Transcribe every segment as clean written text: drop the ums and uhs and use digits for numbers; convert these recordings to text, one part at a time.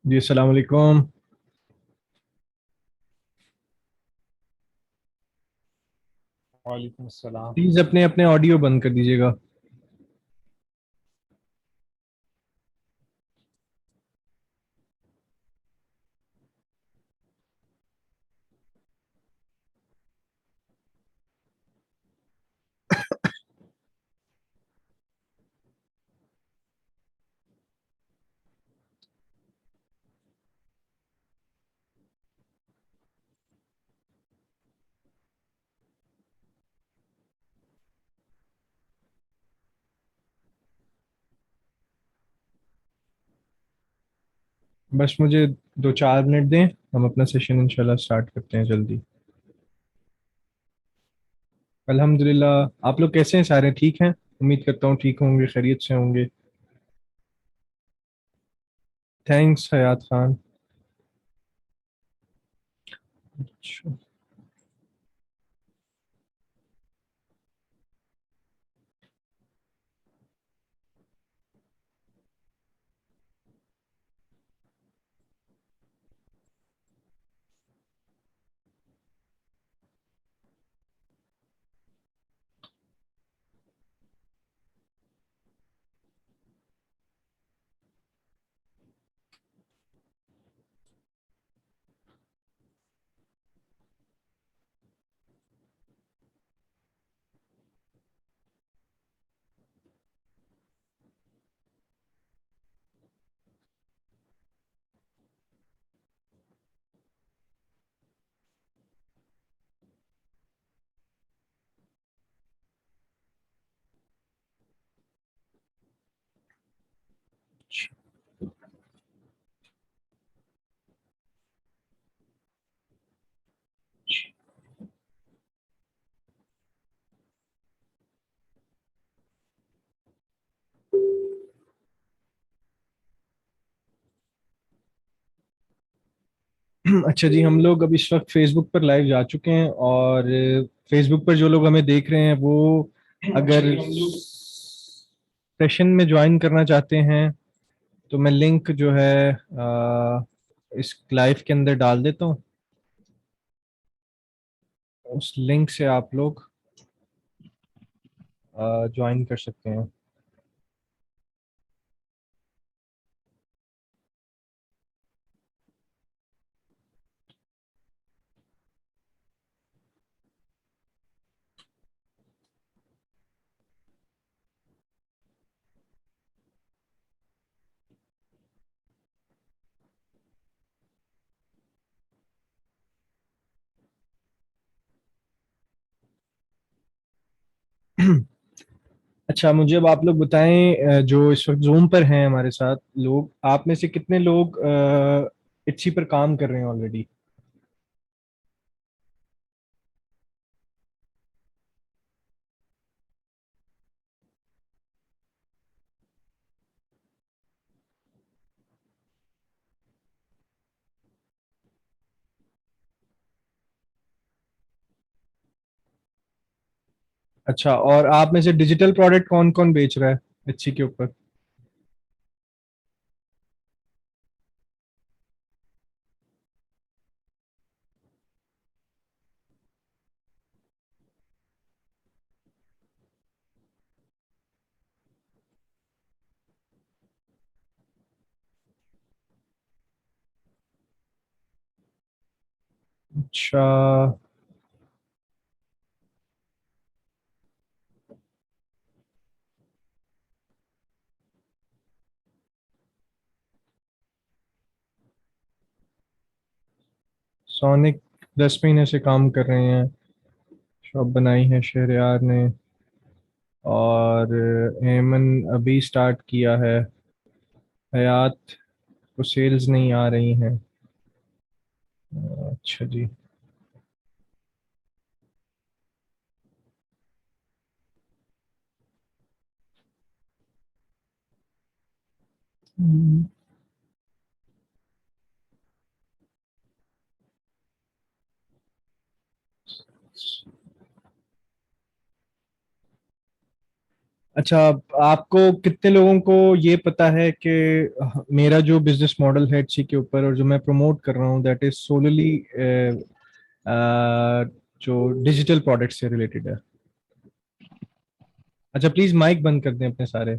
जी अस्सलाम वालेकुम। वालेकुम अस्सलाम। प्लीज अपने अपने ऑडियो बंद कर दीजिएगा। बस मुझे 2-4 मिनट दें। हम अपना सेशन इंशाल्लाह स्टार्ट करते हैं जल्दी। अल्हम्दुलिल्लाह। आप लोग कैसे हैं? सारे ठीक हैं? उम्मीद करता हूँ ठीक होंगे, खैरियत से होंगे। थैंक्स हयात खान। अच्छा। अच्छा जी, हम लोग अब इस वक्त फेसबुक पर लाइव जा चुके हैं और फेसबुक पर जो लोग हमें देख रहे हैं वो अगर सेशन में ज्वाइन करना चाहते हैं तो मैं लिंक जो है इस लाइव के अंदर डाल देता हूँ। उस लिंक से आप लोग ज्वाइन कर सकते हैं। अच्छा, मुझे अब आप लोग बताएं, जो इस वक्त जूम पर हैं हमारे साथ लोग, आप में से कितने लोग इच्छी पर काम कर रहे हैं ऑलरेडी? अच्छा, और आप में से डिजिटल प्रोडक्ट कौन कौन बेच रहा है इच्छी के ऊपर? अच्छा। सोनिक 10 महीने से काम कर रहे हैं। शॉप बनाई है शहरयार ने। और एमन अभी स्टार्ट किया है। हयात को सेल्स नहीं आ रही हैं। अच्छा जी। हम्म। अच्छा, आपको कितने लोगों को ये पता है कि मेरा जो बिजनेस मॉडल है एटसी के ऊपर और जो मैं प्रमोट कर रहा हूँ दैट इज सोलली जो डिजिटल प्रोडक्ट से रिलेटेड है। अच्छा, प्लीज माइक बंद कर दें अपने सारे।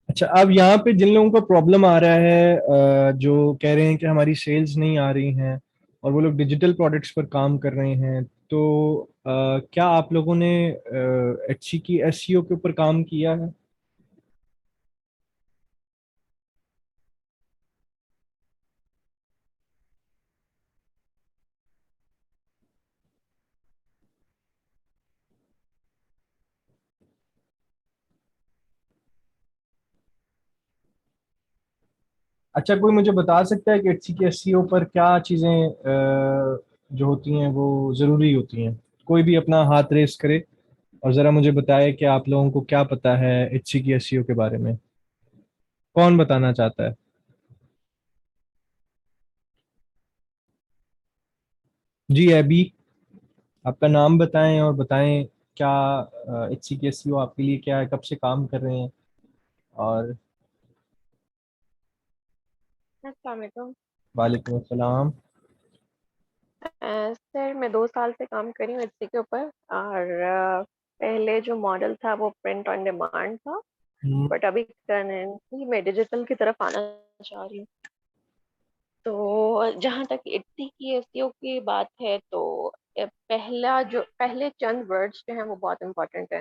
अच्छा, अब यहाँ पे जिन लोगों का प्रॉब्लम आ रहा है, जो कह रहे हैं कि हमारी सेल्स नहीं आ रही हैं और वो लोग डिजिटल प्रोडक्ट्स पर काम कर रहे हैं, तो क्या आप लोगों ने एचसी की एसईओ के ऊपर काम किया है? अच्छा, कोई मुझे बता सकता है कि एचसी की एसईओ पर क्या चीज़ें जो होती हैं वो ज़रूरी होती हैं? कोई भी अपना हाथ रेस करे और ज़रा मुझे बताए कि आप लोगों को क्या पता है एचसी की एसईओ के बारे में। कौन बताना चाहता है? जी एबी, आपका नाम बताएं और बताएं क्या एचसी की एसईओ आपके लिए क्या है, कब से काम कर रहे हैं? और अस्सलाम वालेकुम। वालेकुम अस्सलाम। सर मैं 2 साल से काम कर रही हूँ इसी के ऊपर। और पहले जो मॉडल था वो प्रिंट ऑन डिमांड था, हम्म, बट अभी करंटली मैं डिजिटल की तरफ आना चाह रही हूँ। तो जहाँ तक इट्सी की एसईओ की बात है तो पहले चंद वर्ड्स जो हैं वो बहुत इंपॉर्टेंट है।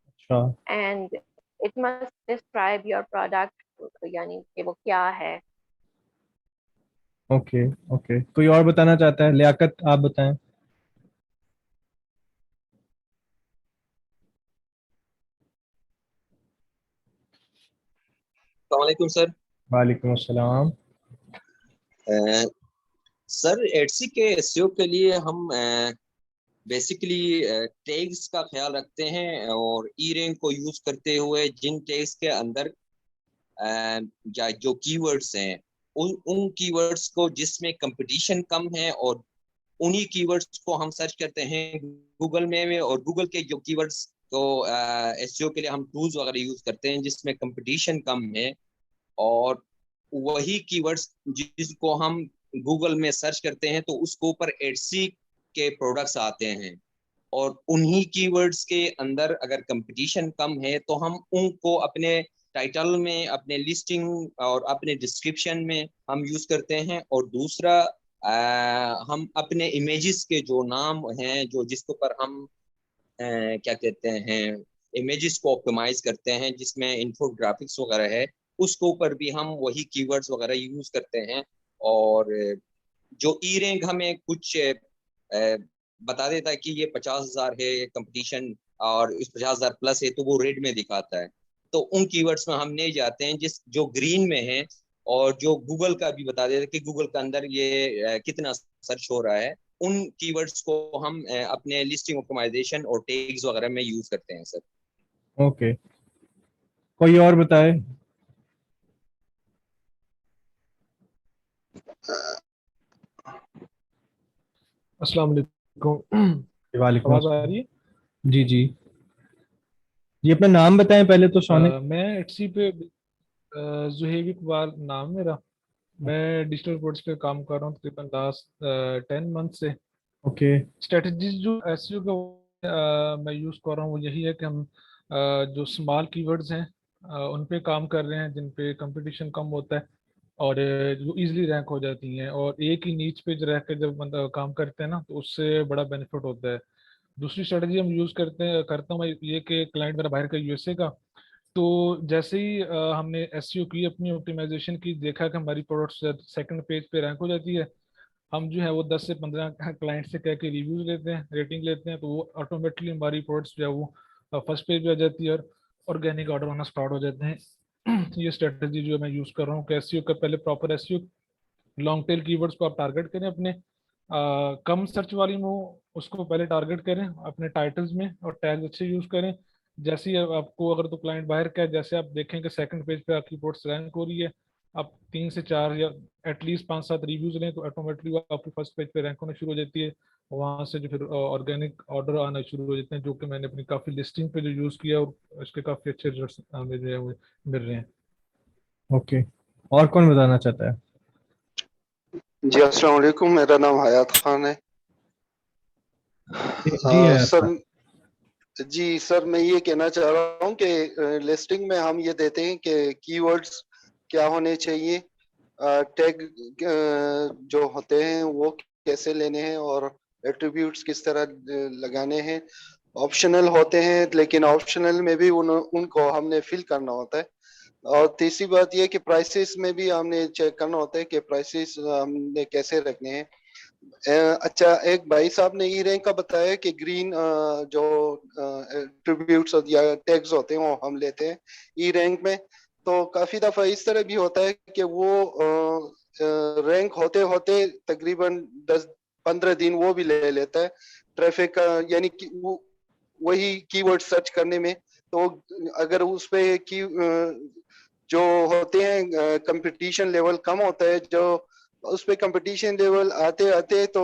अच्छा। And it must describe your product, यानी कि वो क्या है। ओके। ओके, कोई और बताना चाहता है? लियाकत, आप बताएं। वालेकुम सर। वालेकुम अस्सलाम। अ, सर एडसी के एसईओ के लिए हम बेसिकली टैग्स का ख्याल रखते हैं और ई रैंक को यूज करते हुए जिन टैग्स के अंदर या जो कीवर्ड्स हैं उन उन कीवर्ड्स को जिसमें कंपटीशन कम है और उन्हीं कीवर्ड्स को हम सर्च करते हैं गूगल में और गूगल के जो कीवर्ड्स को एसईओ के लिए हम टूल्स वगैरह यूज करते हैं जिसमें कंपटीशन कम है। और वही कीवर्ड्स जिसको हम गूगल में सर्च करते हैं तो उसके ऊपर एडसी के प्रोडक्ट्स आते हैं। और उन्हीं कीवर्ड्स के अंदर अगर कंपटीशन कम है तो हम उनको अपने टाइटल में, अपने लिस्टिंग और अपने डिस्क्रिप्शन में हम यूज करते हैं। और दूसरा हम अपने इमेजेस के जो नाम हैं जो जिसके ऊपर हम क्या कहते हैं इमेजेस को ऑप्टिमाइज करते हैं जिसमें इन्फोग्राफिक्स वगैरह है उसके ऊपर भी हम वही कीवर्ड्स वगैरह यूज करते हैं। और जो ई रैंक हमें कुछ बता देता है कि ये 50,000 है कंपटीशन और इस 50,000 प्लस है तो वो रेड में दिखाता है। तो उन कीवर्ड्स में हम नहीं जाते हैं जिस जो ग्रीन में है और जो गूगल का भी बता देता है कि गूगल के अंदर ये कितना सर्च हो रहा है। उन कीवर्ड्स को हम अपने लिस्टिंग ऑप्टिमाइजेशन और टैग्स वगैरह में यूज करते हैं सर। ओके, कोई और बताए? अस्सलाम वालेकुम। वालेकुम आवाज़ आ रही अस्सलाम। है? जी जी। जी, अपना नाम बताएं पहले तो सोने। मैं एटसी पे जुहेब इकबाल नाम मेरा। मैं डिजिटल प्रोडक्ट्स पे काम कर रहा हूँ तकरीबन लास्ट 10 मंथ से। ओके। स्ट्रेटजीज जो एसईओ का मैं यूज़ कर रहा हूँ वो यही है कि हम जो स्मॉल कीवर्ड्स हैं उन पे काम कर रहे हैं जिन पे कंपटीशन कम होता है और जो इजीली रैंक हो जाती हैं, और एक ही नीच पे जो रह के जब बंदा काम करते हैं ना तो उससे बड़ा बेनिफिट होता है। दूसरी स्ट्रेटजी हम यूज़ करते हैं करता हूँ मैं ये कि क्लाइंट मेरा बाहर का यूएसए का, तो जैसे ही हमने एसईओ की, अपनी ऑप्टिमाइजेशन की, देखा कि हमारी प्रोडक्ट सेकंड पेज पे रैंक हो जाती है, हम जो है वो 10 से 15 क्लाइंट से कह के रिव्यूज लेते हैं, रेटिंग लेते हैं, तो वो ऑटोमेटिकली हमारी प्रोडक्ट्स जो है वो फर्स्ट पेज पे आ जाती है और ऑर्गेनिक ऑर्डर आना स्टार्ट हो जाते हैं। ये स्ट्रेटजी जो मैं यूज़ कर रहा हूँ कि एसईओ का पहले proper SEO, long tail keywords को आप टारगेट करें अपने, कम सर्च वाली में उसको पहले टारगेट करें अपने टाइटल्स में, और टैग अच्छे यूज करें। जैसे ही आपको अगर तो क्लाइंट बाहर का है, जैसे आप देखें कि सेकंड पेज पे आपकी रिपोर्ट रैंक हो रही है, आप 3 से 4 या एटलीस्ट 5-7 रिव्यूज लें, तो ऑटोमेटिकली वो आपकी फर्स्ट पेज पे रैंक होना शुरू हो जाती है। वहाँ से जो फिर ऑर्गेनिक ऑर्डर आना शुरू हो जाते हैं, जो कि मैंने अपनी काफ़ी लिस्टिंग पे जो यूज़ किया और उसके काफ़ी अच्छे रिजल्ट हमें जो है वो मिल रहे हैं। ओके, और कौन बताना चाहता है? जी अस्सलाम वालेकुम, मेरा नाम हयात खान है। जी है सर आपका। जी सर, मैं ये कहना चाह रहा हूँ कि लिस्टिंग में हम ये देते हैं कि कीवर्ड्स क्या होने चाहिए, टैग जो होते हैं वो कैसे लेने हैं, और एट्रीब्यूट्स किस तरह लगाने हैं। ऑप्शनल होते हैं, लेकिन ऑप्शनल में भी उनको हमने फिल करना होता है। और तीसरी बात यह कि प्राइसेस में भी हमने चेक करना होता है कि प्राइसेस हमने कैसे रखने हैं। अच्छा, एक भाई साहब ने ई रैंक का बताया कि ग्रीन जो ट्रिब्यूट्स या टैग्स होते हैं वो हम लेते हैं ई रैंक में। तो काफी दफा इस तरह भी होता है कि वो रैंक होते होते तकरीबन 10-15 दिन वो भी ले लेता है ट्रैफिक का, यानी कि वही कीवर्ड सर्च करने में। तो अगर उस पे की जो होते हैं कंपटीशन लेवल कम होता है, जो उस पे कंपटीशन लेवल आते आते तो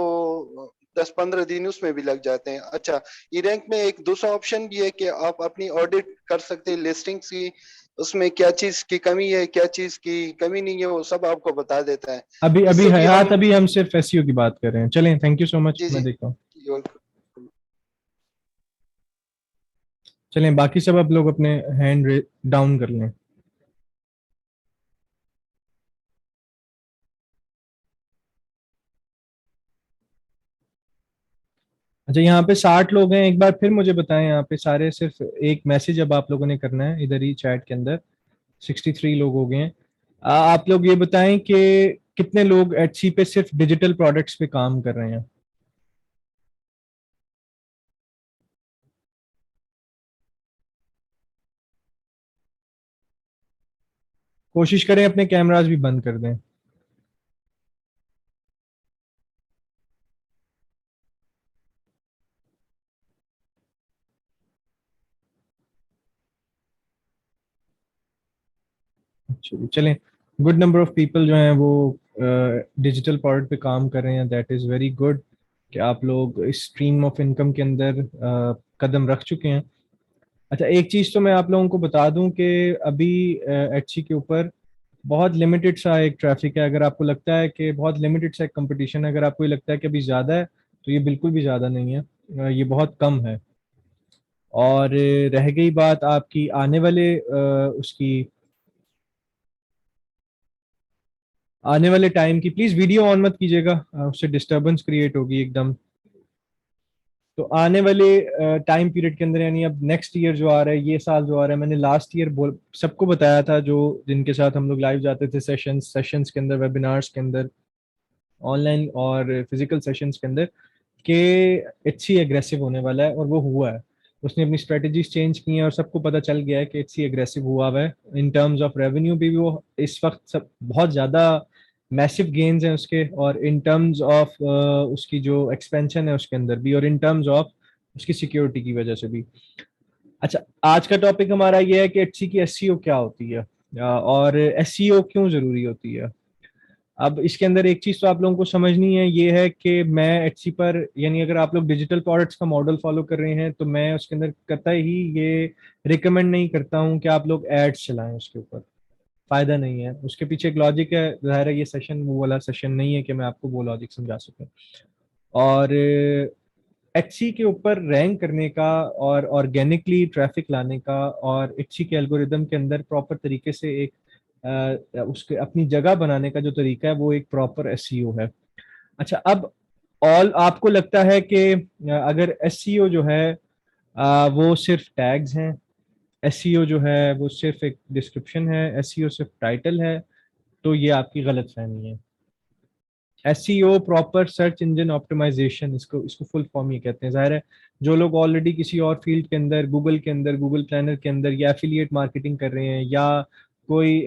10-15 दिन उसमें भी लग जाते हैं। अच्छा, ई रैंक में एक दूसरा ऑप्शन भी है कि आप अपनी ऑडिट कर सकते हैं लिस्टिंग्स की, उसमें क्या चीज की कमी है क्या चीज की कमी नहीं है, वो सब आपको बता देता है। अभी अभी इससे भी हयात, हम अभी हम सिर्फ एसईओ की बात कर रहे हैं। चलें, थैंक यू सो मच, जी मैं जी देखता हूँ। चलें, बाकी सब आप लोग अपने हैंड डाउन कर लें। अच्छा, यहाँ पे 60 लोग हैं। एक बार फिर मुझे बताएं, यहाँ पे सारे सिर्फ एक मैसेज अब आप लोगों ने करना है इधर ही चैट के अंदर। 63 लोग हो गए हैं। आप लोग ये बताएं कि कितने लोग एटसी पे सिर्फ डिजिटल प्रोडक्ट्स पे काम कर रहे हैं। कोशिश करें अपने कैमरास भी बंद कर दें। चलिए, चलें, गुड नंबर ऑफ पीपल जो हैं वो डिजिटल प्रोडक्ट पे काम कर रहे हैं। दैट इज़ वेरी गुड कि आप लोग इस स्ट्रीम ऑफ इनकम के अंदर कदम रख चुके हैं। अच्छा, एक चीज़ तो मैं आप लोगों को बता दूं कि अभी एटसी के ऊपर बहुत लिमिटेड सा एक ट्रैफिक है। अगर आपको लगता है कि बहुत लिमिटेड सा एक कंपटीशन है, अगर आपको ये लगता है कि अभी ज़्यादा है, तो ये बिल्कुल भी ज़्यादा नहीं है। ये बहुत कम है। और रह गई बात आपकी आने वाले उसकी आने वाले टाइम की, प्लीज वीडियो ऑन मत कीजिएगा, उससे डिस्टरबेंस क्रिएट होगी एकदम। तो आने वाले टाइम पीरियड के अंदर, यानी अब नेक्स्ट ईयर जो आ रहा है, ये साल जो आ रहा है, मैंने लास्ट ईयर सबको बताया था, जो जिनके साथ हम लोग लाइव जाते थे सेशंस के अंदर, वेबिनार्स के अंदर, ऑनलाइन और फिजिकल सेशंस के अंदर, कि एचसी एग्रेसिव होने वाला है, और वो हुआ है। उसने अपनी स्ट्रेटजीज चेंज की हैं और सबको पता चल गया है कि एचसी एग्रेसिव हुआ हुआ है। इन टर्म्स ऑफ रेवेन्यू भी वो इस वक्त सब बहुत ज़्यादा मैसिव गेन्स हैं उसके, और इन टर्म्स ऑफ उसकी जो एक्सपेंशन है उसके अंदर भी, और इन टर्म्स ऑफ उसकी सिक्योरिटी की वजह से भी। अच्छा, आज का टॉपिक हमारा ये है कि एचसी की एससीओ क्या होती है, और एससीओ क्यों ज़रूरी होती है। अब इसके अंदर एक चीज तो आप लोगों को समझनी है, ये है कि मैं एटसी पर, यानी अगर आप लोग डिजिटल प्रोडक्ट्स का मॉडल फॉलो कर रहे हैं, तो मैं उसके अंदर कतई ही ये रिकमेंड नहीं करता हूं कि आप लोग एड्स चलाएं उसके ऊपर। फायदा नहीं है। उसके पीछे एक लॉजिक है, जाहिर है ये सेशन वो वाला सेशन नहीं है कि मैं आपको वो लॉजिक समझा सकूं। और एचसी के ऊपर रैंक करने का और ऑर्गेनिकली ट्रैफिक लाने का, और एचसी के एल्गोरिदम के अंदर प्रॉपर तरीके से एक उसके अपनी जगह बनाने का जो तरीका है, वो एक प्रॉपर एसईओ है। अच्छा, अब ऑल आपको लगता है कि अगर एसईओ जो है वो सिर्फ टैग्स हैं, एसईओ जो है वो सिर्फ एक डिस्क्रिप्शन है, एसईओ सिर्फ टाइटल है, तो ये आपकी गलतफहमी है। SEO proper search engine optimisation, इसको इसको फुल फॉर्म ये कहते हैं। जाहिर है जो लोग ऑलरेडी किसी और फील्ड के अंदर, गूगल के अंदर, गूगल प्लानर के अंदर या एफिलिएट मार्केटिंग कर रहे हैं, या कोई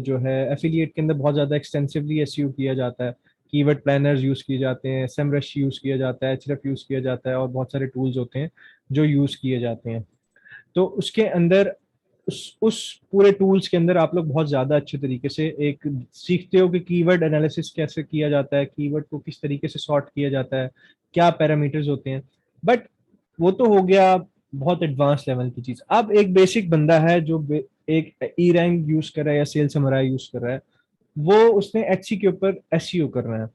जो है एफिलिएट के अंदर बहुत ज़्यादा एक्सटेंसिवली एसईओ किया जाता है, कीवर्ड प्लानर्स यूज़ किए जाते हैं, सेमरश यूज़ किया जाता है, एचरेफ यूज़ किया जाता है, और बहुत सारे टूल्स होते हैं जो यूज़ किए जाते हैं। तो उसके अंदर उस पूरे टूल्स के अंदर आप लोग बहुत ज़्यादा अच्छे तरीके से एक सीखते हो कि कीवर्ड एनालिसिस कैसे किया जाता है, कीवर्ड को किस तरीके से सॉर्ट किया जाता है, क्या पैरामीटर्स होते हैं। बट वो तो हो गया बहुत एडवांस लेवल की चीज़। अब एक बेसिक बंदा है जो एक ई रैंक यूज़ कर रहा है या सेल्स समराई यूज़ कर रहा है, वो उसने एचसी के ऊपर एसईओ करना है।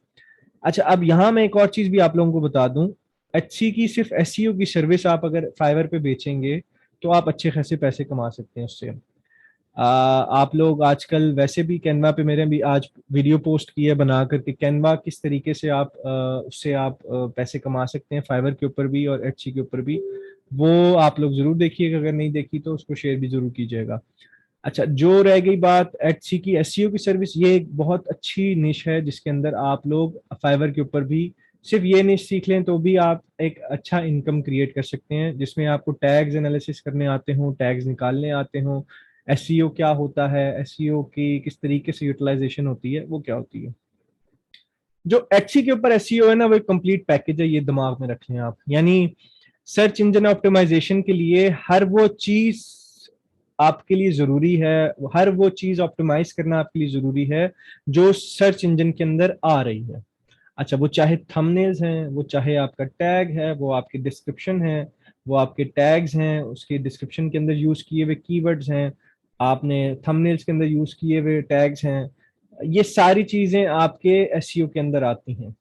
अच्छा, अब यहाँ मैं एक और चीज़ भी आप लोगों को बता दूं, एचसी की सिर्फ एसईओ की सर्विस आप अगर फाइवर पे बेचेंगे तो आप अच्छे खासे पैसे कमा सकते हैं उससे। आप लोग आजकल वैसे भी कैनवा पे, मेरे भी आज वीडियो पोस्ट की है बना करके, कैनवा किस तरीके से आप उससे आप पैसे कमा सकते हैं फाइवर के ऊपर भी और एचसी के ऊपर भी, वो आप लोग जरूर देखिएगा। अगर नहीं देखी तो उसको शेयर भी जरूर कीजिएगा। अच्छा, जो रह गई बात एचसी की एसईओ की सर्विस, ये एक बहुत अच्छी निश है जिसके अंदर आप लोग फाइवर के ऊपर भी सिर्फ ये निश सीख लें तो भी आप एक अच्छा इनकम क्रिएट कर सकते हैं, जिसमें आपको टैग्स एनालिसिस करने आते हों, टैग्स निकालने आते हों, एसईओ क्या होता है, एसईओ की किस तरीके से यूटिलाइजेशन होती है, वो क्या होती है। जो एचसी के ऊपर एसईओ है ना, वो एक कंप्लीट पैकेज है, ये दिमाग में रखें आप। यानी सर्च इंजन ऑप्टिमाइजेशन के लिए हर वो चीज आपके लिए जरूरी है, हर वो चीज ऑप्टिमाइज करना आपके लिए जरूरी है जो सर्च इंजन के अंदर आ रही है। अच्छा, वो चाहे थंबनेल्स हैं, वो चाहे आपका टैग है, वो आपके डिस्क्रिप्शन है, वो आपके टैग्स हैं, उसके डिस्क्रिप्शन के अंदर यूज किए हुए कीवर्ड्स हैं, आपने थंबनेल्स के अंदर यूज किए हुए टैग्स हैं, ये सारी चीजें आपके एसईओ के अंदर आती हैं।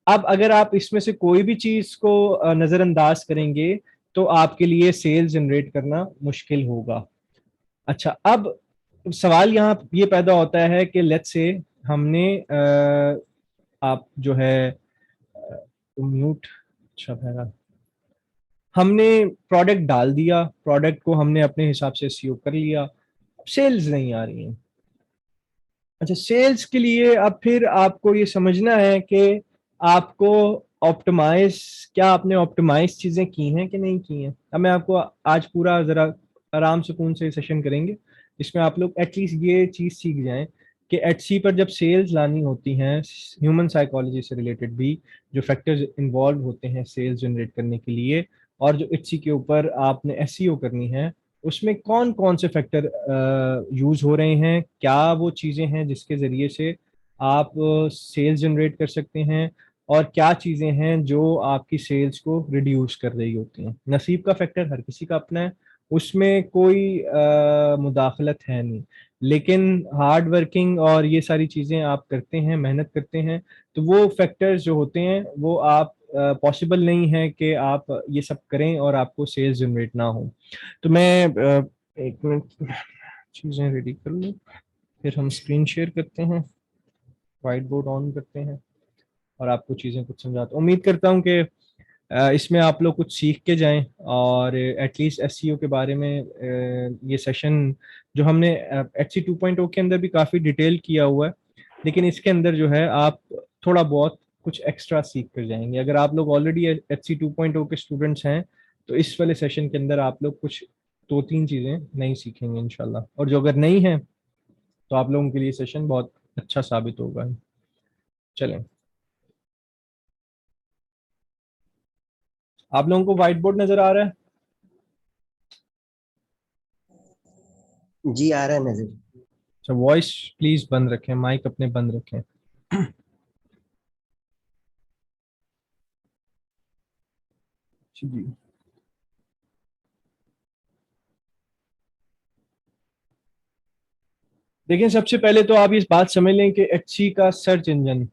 अब अगर आप इसमें से कोई भी चीज को नजरअंदाज करेंगे तो आपके लिए सेल्स जनरेट करना मुश्किल होगा। अच्छा, अब सवाल यहाँ ये पैदा होता है कि लेट्स से हमने आप जो है म्यूट, अच्छा है, हमने प्रोडक्ट डाल दिया, प्रोडक्ट को हमने अपने हिसाब से सीओ कर लिया, सेल्स नहीं आ रही हैं। अच्छा, सेल्स के लिए अब फिर आपको ये समझना है कि आपको ऑप्टिमाइज, क्या आपने ऑप्टिमाइज चीजें की हैं कि नहीं की हैं। अब मैं आपको आज पूरा जरा आराम सुकून से सेशन करेंगे जिसमें आप लोग एटलीस्ट ये चीज सीख जाएं कि एटसी पर जब सेल्स लानी होती हैं, ह्यूमन साइकोलॉजी से रिलेटेड भी जो फैक्टर्स इन्वॉल्व होते हैं सेल्स जनरेट करने के लिए, और जो एटसी के ऊपर आपने एसईओ करनी है, उसमें कौन कौन से फैक्टर यूज हो रहे हैं, क्या वो चीजें हैं जिसके जरिए से आप सेल्स जनरेट कर सकते हैं, और क्या चीजें हैं जो आपकी सेल्स को रिड्यूस कर रही होती हैं। नसीब का फैक्टर हर किसी का अपना है, उसमें कोई मुदाखलत है नहीं, लेकिन हार्ड वर्किंग और ये सारी चीजें आप करते हैं, मेहनत करते हैं, तो वो फैक्टर्स जो होते हैं वो आप पॉसिबल नहीं है कि आप ये सब करें और आपको सेल्स जनरेट ना हो। तो मैं एक मिनट चीज़ें रेडी कर लूँ, फिर हम स्क्रीन शेयर करते हैं, वाइट बोर्ड ऑन करते हैं और आपको चीज़ें कुछ समझाता हूँ। उम्मीद करता हूँ कि इसमें आप लोग कुछ सीख के जाएं, और एटलीस्ट एसईओ के बारे में ये सेशन जो हमने एचसी 2.0 के अंदर भी काफ़ी डिटेल किया हुआ है, लेकिन इसके अंदर जो है आप थोड़ा बहुत कुछ एक्स्ट्रा सीख कर जाएंगे। अगर आप लोग ऑलरेडी एचसी 2.0 के स्टूडेंट्स हैं तो इस वाले सेशन के अंदर आप लोग कुछ 2-3 चीज़ें नहीं सीखेंगे इंशाल्लाह, और जो अगर नहीं है तो आप लोगों के लिए सेशन बहुत अच्छा साबित होगा। चलें, आप लोगों को व्हाइट बोर्ड नजर आ रहा है? जी आ रहा है नजर। अच्छा, वॉइस प्लीज बंद रखें, माइक अपने बंद रखें। जी, देखिए सबसे पहले तो आप इस बात समझ लें कि एचसी का सर्च इंजन,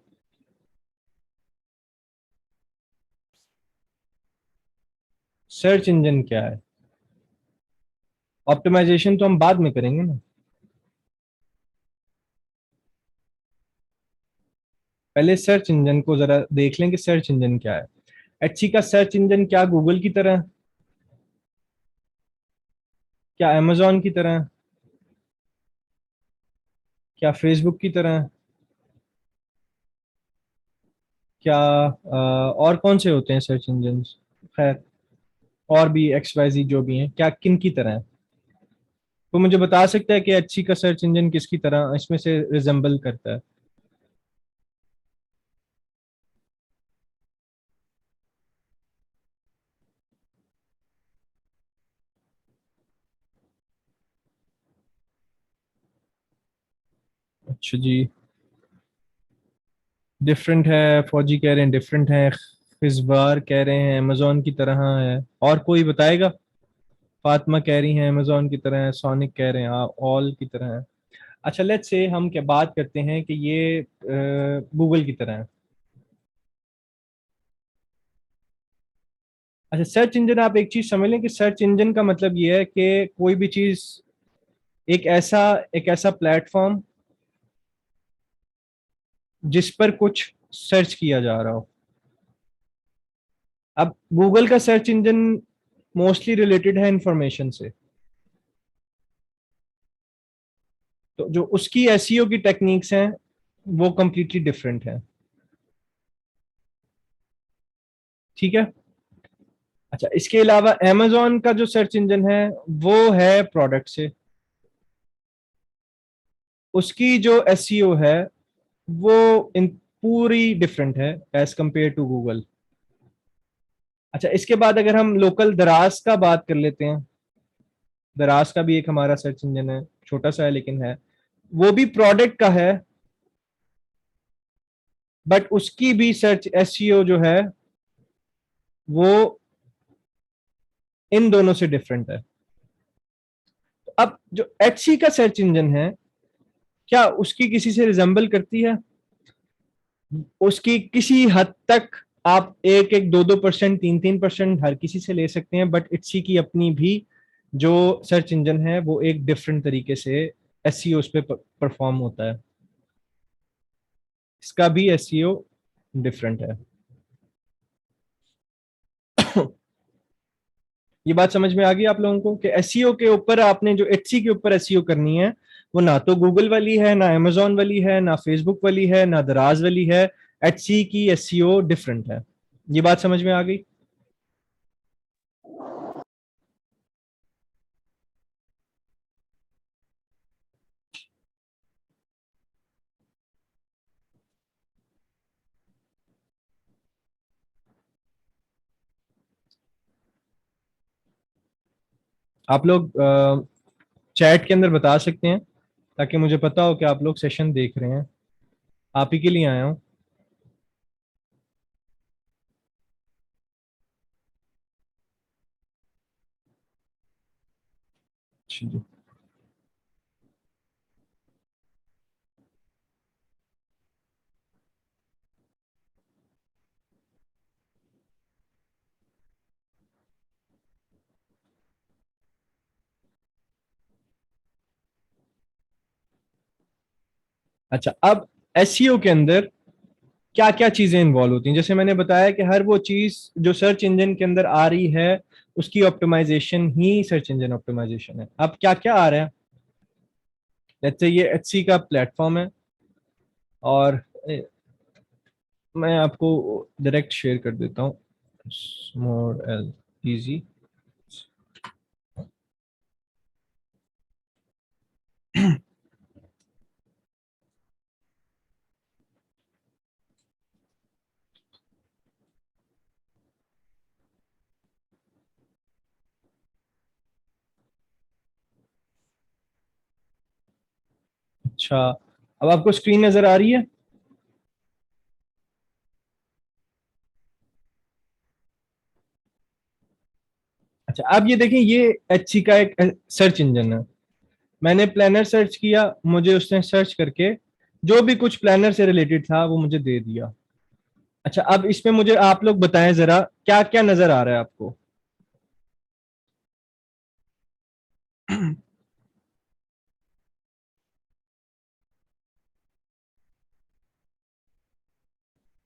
सर्च इंजन क्या है। ऑप्टिमाइजेशन तो हम बाद में करेंगे ना, पहले सर्च इंजन को जरा देख लें कि सर्च इंजन क्या है। एचसी का सर्च इंजन क्या गूगल की तरह क्या अमेजोन की तरह, क्या फेसबुक की तरह, क्या और कौन से होते हैं सर्च इंजन, खैर और भी एक्स वाई जी जो भी हैं, क्या किन की तरह है? तो मुझे बता सकता है कि अच्छी का सर्च इंजन किसकी तरह इसमें से रिजेंबल करता है? अच्छा जी, डिफरेंट है, फौजी कह रहे हैं डिफरेंट है, फिजबार कह रहे हैं अमेजोन की तरह है, और कोई बताएगा? फातिमा कह रही हैं अमेजोन की तरह है, सोनिक कह रहे हैं ऑल की तरह है। अच्छा लेट्स से हम क्या बात करते हैं कि ये गूगल की तरह है। अच्छा सर्च इंजन, आप एक चीज समझ लें कि सर्च इंजन का मतलब ये है कि कोई भी चीज, एक ऐसा एक ऐसा प्लेटफॉर्म जिस पर कुछ सर्च किया जा रहा हो। अब गूगल का सर्च इंजन मोस्टली रिलेटेड है इंफॉर्मेशन से, तो जो उसकी एसईओ की टेक्निक्स हैं वो कंप्लीटली डिफरेंट है। ठीक है। अच्छा इसके अलावा amazon का जो सर्च इंजन है वो है प्रोडक्ट से, उसकी जो एसईओ है वो इन पूरी डिफरेंट है एज कंपेयर टू गूगल। अच्छा इसके बाद अगर हम लोकल दराज का बात कर लेते हैं, दराज का भी एक हमारा सर्च इंजन है, छोटा सा है लेकिन है, वो भी प्रोडक्ट का है, बट उसकी भी सर्च एसईओ जो है वो इन दोनों से डिफरेंट है। तो अब जो एचसी का सर्च इंजन है, क्या उसकी किसी से रिजेंबल करती है? उसकी किसी हद तक आप एक एक दो दो परसेंट 3-3% हर किसी से ले सकते हैं, बट एचसी की अपनी भी जो सर्च इंजन है वो एक डिफरेंट तरीके से एसईओ उस पर परफॉर्म होता है, इसका भी एसईओ डिफरेंट है। ये बात समझ में आ गई आप लोगों को कि एसईओ के ऊपर आपने जो एचसी के ऊपर एसईओ करनी है वो ना तो गूगल वाली है, ना अमेजोन वाली है, ना फेसबुक वाली है, ना दराज वाली है। एचसी की एसईओ डिफरेंट है। ये बात समझ में आ गई? आप लोग चैट के अंदर बता सकते हैं ताकि मुझे पता हो कि आप लोग सेशन देख रहे हैं। आप ही के लिए आया हूँ। अच्छा जी। अच्छा अब एसईओ के अंदर क्या क्या चीजें इन्वॉल्व होती हैं, जैसे मैंने बताया कि हर वो चीज जो सर्च इंजन के अंदर आ रही है उसकी ऑप्टिमाइजेशन ही सर्च इंजन ऑप्टिमाइजेशन है। अब क्या क्या आ रहा है, लेट्स से ये एचसी का प्लेटफॉर्म है, और मैं आपको डायरेक्ट शेयर कर देता हूँ, स्मॉल एल इजी। अच्छा अब आपको स्क्रीन नजर आ रही है? अच्छा अब ये देखें, ये एचसी का एक सर्च इंजन है। मैंने प्लानर सर्च किया, मुझे उसने सर्च करके जो भी कुछ प्लानर से रिलेटेड था वो मुझे दे दिया। अच्छा अब इसमें मुझे आप लोग बताएं जरा क्या क्या नजर आ रहा है आपको?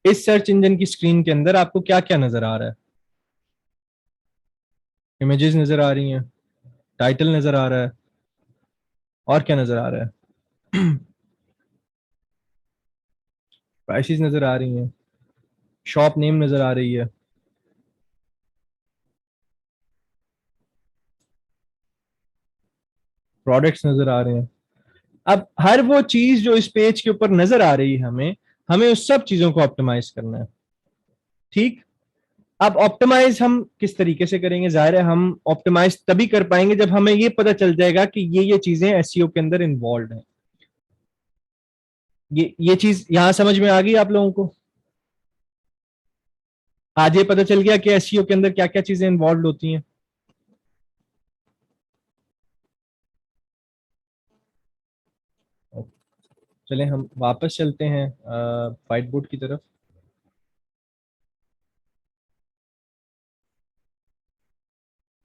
इस सर्च इंजन की स्क्रीन के अंदर आपको क्या क्या नजर आ रहा है? इमेजेस नजर आ रही हैं, टाइटल नजर आ रहा है, और क्या नजर आ रहा है? प्राइसेस नजर आ रही हैं, शॉप नेम नजर आ रही है, प्रोडक्ट्स नजर आ रहे हैं। अब हर वो चीज जो इस पेज के ऊपर नजर आ रही है हमें, हमें उस सब चीजों को ऑप्टिमाइज करना है। ठीक। अब ऑप्टिमाइज हम किस तरीके से करेंगे? जाहिर है हम ऑप्टिमाइज तभी कर पाएंगे जब हमें ये पता चल जाएगा कि ये चीजें एसईओ के अंदर इन्वॉल्व हैं। ये चीज यहां समझ में आ गई आप लोगों को? आज ये पता चल गया कि एसईओ के अंदर क्या क्या चीजें इन्वॉल्व होती हैं। चलें हम वापस चलते हैं व्हाइट बोर्ड की तरफ।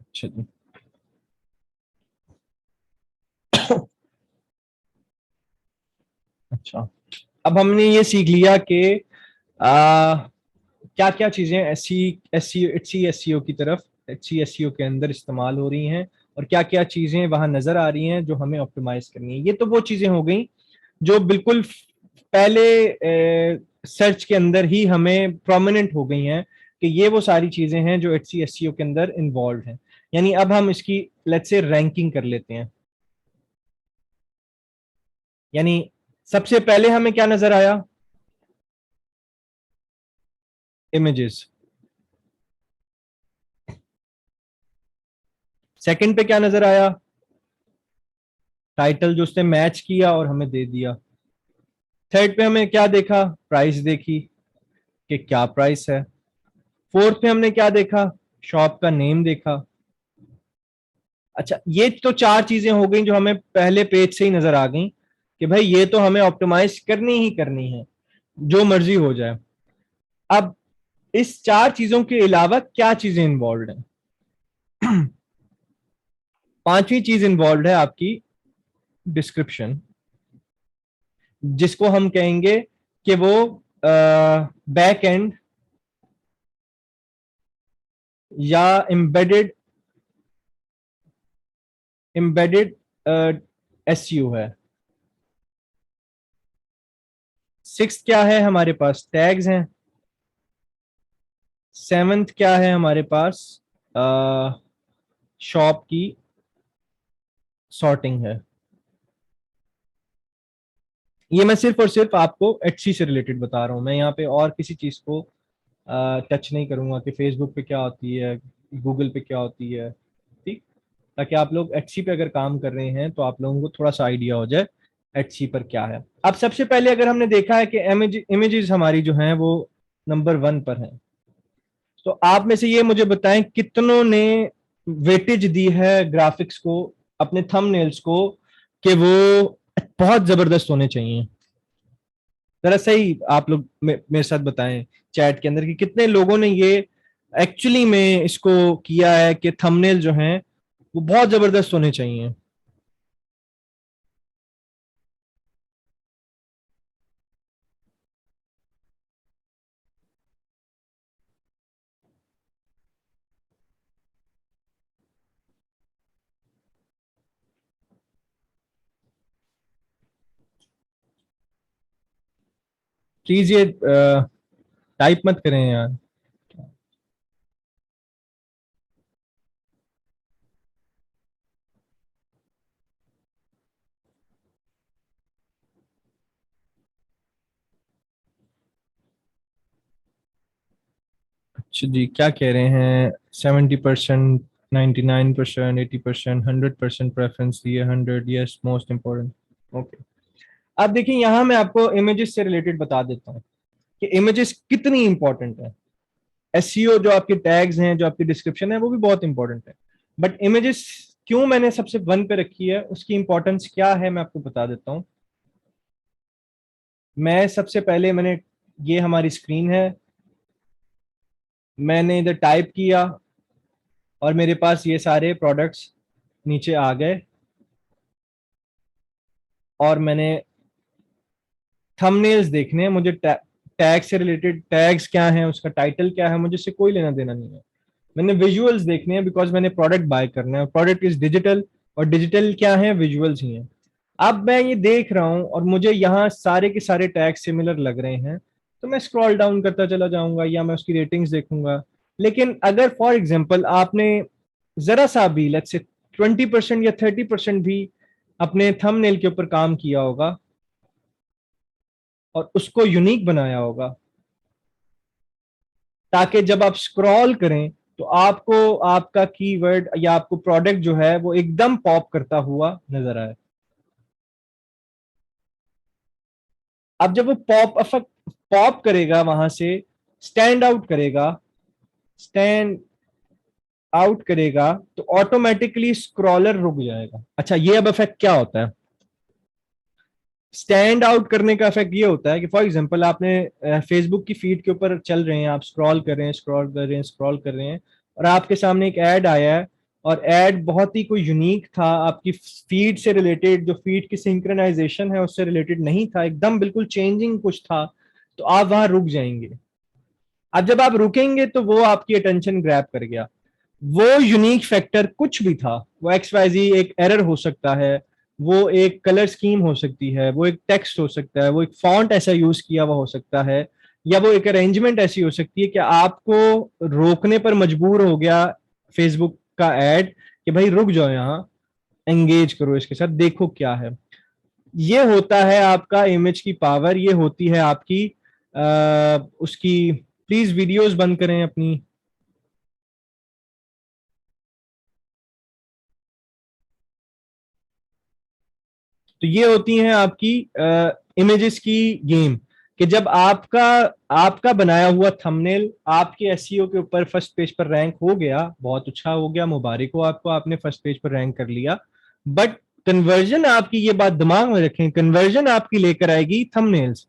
अच्छा जी। अच्छा, अब हमने ये सीख लिया कि क्या क्या चीजें एसईओ की तरफ, एसईओ के अंदर इस्तेमाल हो रही हैं, और क्या क्या चीजें वहां नजर आ रही हैं जो हमें ऑप्टिमाइज करनी है। ये तो वो चीजें हो गई जो बिल्कुल पहले सर्च के अंदर ही हमें प्रोमिनेंट हो गई हैं कि ये वो सारी चीजें हैं जो एसईओ के अंदर इन्वॉल्व हैं। यानी अब हम इसकी लेट्स से रैंकिंग कर लेते हैं। यानी सबसे पहले हमें क्या नजर आया? इमेजेस। सेकंड पे क्या नजर आया? टाइटल जो उसने मैच किया और हमें दे दिया। थर्ड पे हमें क्या देखा? प्राइस देखी कि क्या प्राइस है। फोर्थ पे हमने क्या देखा? शॉप का नेम देखा। अच्छा, ये तो चार चीजें हो गई जो हमें पहले पेज से ही नजर आ गई कि भाई ये तो हमें ऑप्टिमाइज करनी ही करनी है, जो मर्जी हो जाए। अब इस चार चीजों के अलावा क्या चीजें इन्वॉल्व हैं? पांचवी चीज इन्वॉल्व है आपकी डिस्क्रिप्शन, जिसको हम कहेंगे कि वो बैक एंड या एम्बेडेड एम्बेडेड एसईओ है। सिक्स क्या है? हमारे पास टैग्स हैं। सेवंथ क्या है? हमारे पास शॉप की सॉर्टिंग है। ये मैं सिर्फ और सिर्फ आपको एटसी से रिलेटेड बता रहा हूं, मैं यहाँ पे और किसी चीज को टच नहीं करूंगा कि फेसबुक पे क्या होती है, गूगल पे क्या होती है। ठीक। ताकि आप लोग एटसी पे अगर काम कर रहे हैं तो आप लोगों को थोड़ा सा आइडिया हो जाए एटसी पर क्या है। अब सबसे पहले अगर हमने देखा है कि इमेजेस हमारी जो हैं वो नंबर 1 पर हैं, तो आप में से ये मुझे बताएं कितनों ने वेटेज दी है ग्राफिक्स को, अपने थंबनेल्स को, कि वो बहुत जबरदस्त होने चाहिए। जरा सही आप लोग मेरे साथ बताएं चैट के अंदर कि कितने लोगों ने ये एक्चुअली में इसको किया है कि थंबनेल जो हैं वो बहुत जबरदस्त होने चाहिए। प्लीज ये टाइप मत करें यार। अच्छा जी, क्या कह रहे हैं? 70%, 99%, 80%, 100% प्रेफरेंस दिए, 100 यस मोस्ट इम्पोर्टेंट। ओके। अब देखिए यहाँ मैं आपको इमेजेस से रिलेटेड बता देता हूँ कि इमेजेस कितनी इंपॉर्टेंट है। एसईओ जो आपके टैग्स हैं, जो आपकी डिस्क्रिप्शन है, वो भी बहुत इंपॉर्टेंट है, बट इमेजेस क्यों मैंने सबसे 1 पे रखी है, उसकी इंपॉर्टेंस क्या है, मैं आपको बता देता हूँ। मैं सबसे पहले ये हमारी स्क्रीन है, मैंने इधर टाइप किया और मेरे पास ये सारे प्रोडक्ट्स नीचे आ गए, और मैंने थंबनेल्स देखने हैं। मुझे टैग से रिलेटेड टैग्स क्या है, उसका टाइटल क्या है, मुझे इससे कोई लेना देना नहीं है। मैंने विजुअल्स देखने हैं बिकॉज मैंने प्रोडक्ट बाय करना है, प्रोडक्ट इज डिजिटल, और डिजिटल क्या है, विजुअल्स ही हैं। अब मैं ये देख रहा हूं और मुझे यहाँ सारे के सारे टैग सिमिलर लग रहे हैं, तो मैं स्क्रॉल डाउन करता चला जाऊंगा या मैं उसकी रेटिंग्स देखूंगा। लेकिन अगर फॉर एग्जाम्पल आपने जरा सा भी लेट्स से 20% या 30% भी अपने थंबनेल के ऊपर काम किया होगा और उसको यूनिक बनाया होगा, ताकि जब आप स्क्रॉल करें तो आपको आपका कीवर्ड या आपको प्रोडक्ट जो है वो एकदम पॉप करता हुआ नजर आए। अब जब वो पॉप करेगा, वहां से स्टैंड आउट करेगा, स्टैंड आउट करेगा, तो ऑटोमेटिकली स्क्रॉलर रुक जाएगा। अच्छा, ये अब इफेक्ट क्या होता है? स्टैंड आउट करने का इफेक्ट ये होता है कि फॉर एग्जांपल आपने फेसबुक की फीड के ऊपर चल रहे हैं, आप स्क्रॉल कर रहे हैं, स्क्रॉल कर रहे हैं, स्क्रॉल कर रहे हैं, और आपके सामने एक ऐड आया है, और ऐड बहुत ही कोई यूनिक था, आपकी फीड से रिलेटेड, जो फीड की सिंक्रोनाइजेशन है उससे रिलेटेड नहीं था, एकदम बिल्कुल चेंजिंग कुछ था, तो आप वहां रुक जाएंगे। अब जब आप रुकेंगे तो वो आपकी अटेंशन ग्रैब कर गया। वो यूनिक फैक्टर कुछ भी था, वो एक्स वाई जी एक एरर हो सकता है, वो एक कलर स्कीम हो सकती है, वो एक टेक्स्ट हो सकता है, वो एक फॉन्ट ऐसा यूज किया हुआ हो सकता है, या वो एक अरेंजमेंट ऐसी हो सकती है कि आपको रोकने पर मजबूर हो गया फेसबुक का एड कि भाई रुक जाओ, यहाँ एंगेज करो इसके साथ, देखो क्या है। ये होता है आपका इमेज की पावर, ये होती है आपकी उसकी। प्लीज वीडियोस बंद करें अपनी। तो ये होती हैं आपकी इमेजेस की गेम, कि जब आपका आपका बनाया हुआ थंबनेल आपके एसईओ के ऊपर फर्स्ट पेज पर रैंक हो गया, बहुत अच्छा हो गया, मुबारक हो आपको, आपने फर्स्ट पेज पर रैंक कर लिया। बट कन्वर्जन आपकी, ये बात दिमाग में रखें, कन्वर्जन आपकी लेकर आएगी थंबनेल्स।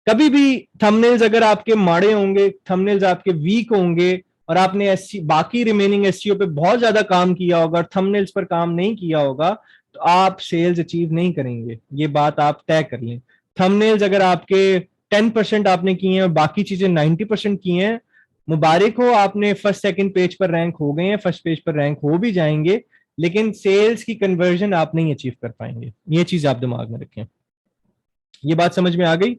कभी भी थंबनेल्स अगर आपके माड़े होंगे, थंबनेल्स आपके वीक होंगे, और आपने बाकी रिमेनिंग एसईओ पे बहुत ज्यादा काम किया होगा और थंबनेल्स पर काम नहीं किया होगा, तो आप सेल्स अचीव नहीं करेंगे, ये बात आप तय कर लें। थंबनेल्स अगर आपके 10% आपने किए हैं और बाकी चीजें 90% की हैं, मुबारक हो, आपने फर्स्ट सेकंड पेज पर रैंक हो गए हैं, फर्स्ट पेज पर रैंक हो भी जाएंगे, लेकिन सेल्स की कन्वर्जन आप नहीं अचीव कर पाएंगे। ये चीज आप दिमाग में रखें। ये बात समझ में आ गई?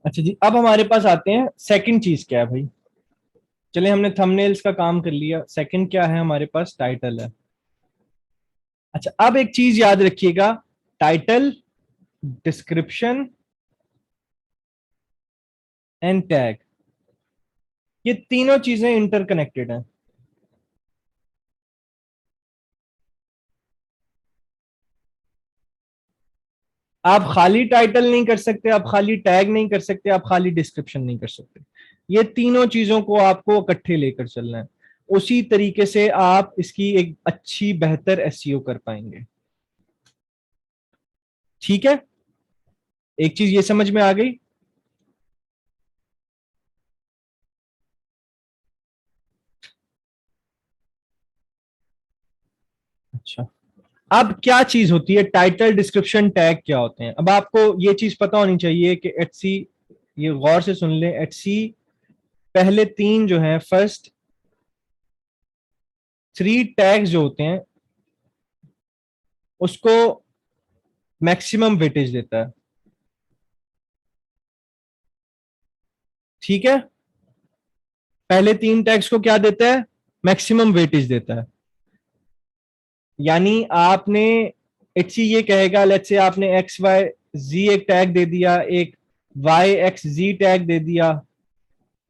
अच्छा जी, अब हमारे पास आते हैं सेकंड चीज क्या है भाई। चले, हमने थंबनेल्स का काम कर लिया, सेकंड क्या है हमारे पास? टाइटल है। अच्छा, अब एक चीज याद रखिएगा, टाइटल, डिस्क्रिप्शन एंड टैग, ये तीनों चीजें इंटरकनेक्टेड हैं। आप खाली टाइटल नहीं कर सकते, आप खाली टैग नहीं कर सकते, आप खाली डिस्क्रिप्शन नहीं कर सकते। ये तीनों चीजों को आपको इकट्ठे लेकर चलना है, उसी तरीके से आप इसकी एक अच्छी बेहतर एसईओ कर पाएंगे। ठीक है, एक चीज ये समझ में आ गई। अच्छा, अब क्या चीज होती है टाइटल, डिस्क्रिप्शन, टैग क्या होते हैं? अब आपको ये चीज पता होनी चाहिए कि एटसी, ये गौर से सुन लें, एटसी पहले तीन जो हैं, फर्स्ट 3 टैग्स जो होते हैं उसको मैक्सिमम वेटेज देता है। ठीक है, पहले 3 टैग्स को क्या देता है? मैक्सिमम वेटेज देता है। यानी आपने, एटसी ये कहेगा, लेट्स से आपने एक्स वाई जी एक टैग दे दिया, एक वाई एक्स जी टैग दे दिया,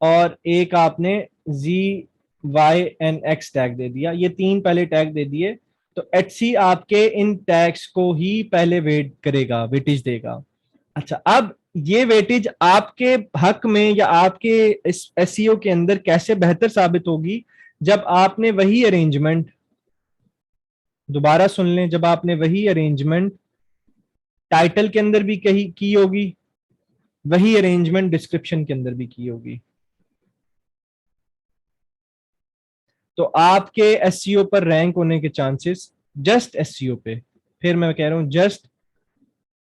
और एक आपने जी वाई एन एक्स टैग दे दिया, ये 3 पहले टैग दे दिए, तो एटसी आपके इन टैग्स को ही पहले वेट करेगा, वेटेज देगा। अच्छा, अब ये वेटेज आपके हक में या आपके इस एसईओ के अंदर कैसे बेहतर साबित होगी, जब आपने वही अरेंजमेंट, दोबारा सुन लें, जब आपने वही अरेंजमेंट टाइटल के अंदर भी कही की होगी, वही अरेंजमेंट डिस्क्रिप्शन के अंदर भी की होगी, तो आपके एसईओ पर रैंक होने के चांसेस, जस्ट एसईओ पे, फिर मैं कह रहा हूं जस्ट,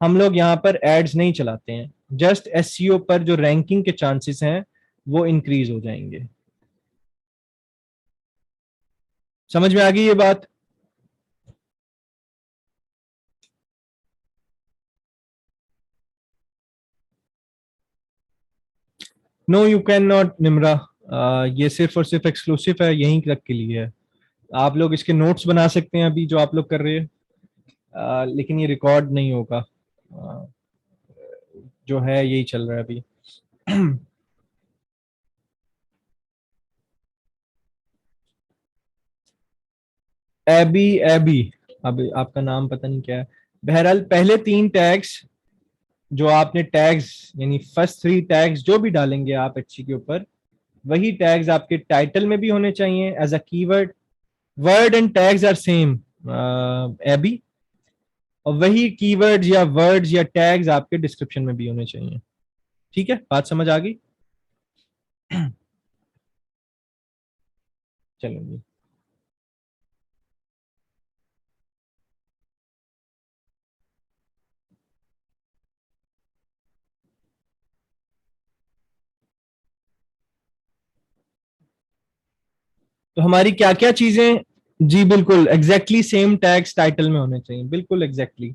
हम लोग यहां पर एड्स नहीं चलाते हैं, जस्ट एसईओ पर जो रैंकिंग के चांसेस हैं वो इंक्रीज हो जाएंगे। समझ में आ गई ये बात? No you can not Nimra, ये सिर्फ और सिर्फ एक्सक्लूसिव है, यहीं तक के लिए है। आप लोग इसके नोट्स बना सकते हैं अभी जो आप लोग कर रहे हैं, लेकिन ये रिकॉर्ड नहीं होगा। जो है यही चल रहा है अभी। एबी, एबी, अब आपका नाम पता नहीं क्या है। बहरहाल पहले 3 टैग्स जो आपने टैग्स, यानी फर्स्ट 3 टैग्स जो भी डालेंगे आप एचसी के ऊपर, वही टैग्स आपके टाइटल में भी होने चाहिए as a keyword. Word and tags are same एबी, और वही कीवर्ड्स या वर्ड्स या टैग्स आपके डिस्क्रिप्शन में भी होने चाहिए। ठीक है, बात समझ आ गई? चलेंगे। तो हमारी क्या क्या चीजें, जी बिल्कुल एग्जैक्टली सेम टैग्स टाइटल में होने चाहिए, बिल्कुल एग्जैक्टली।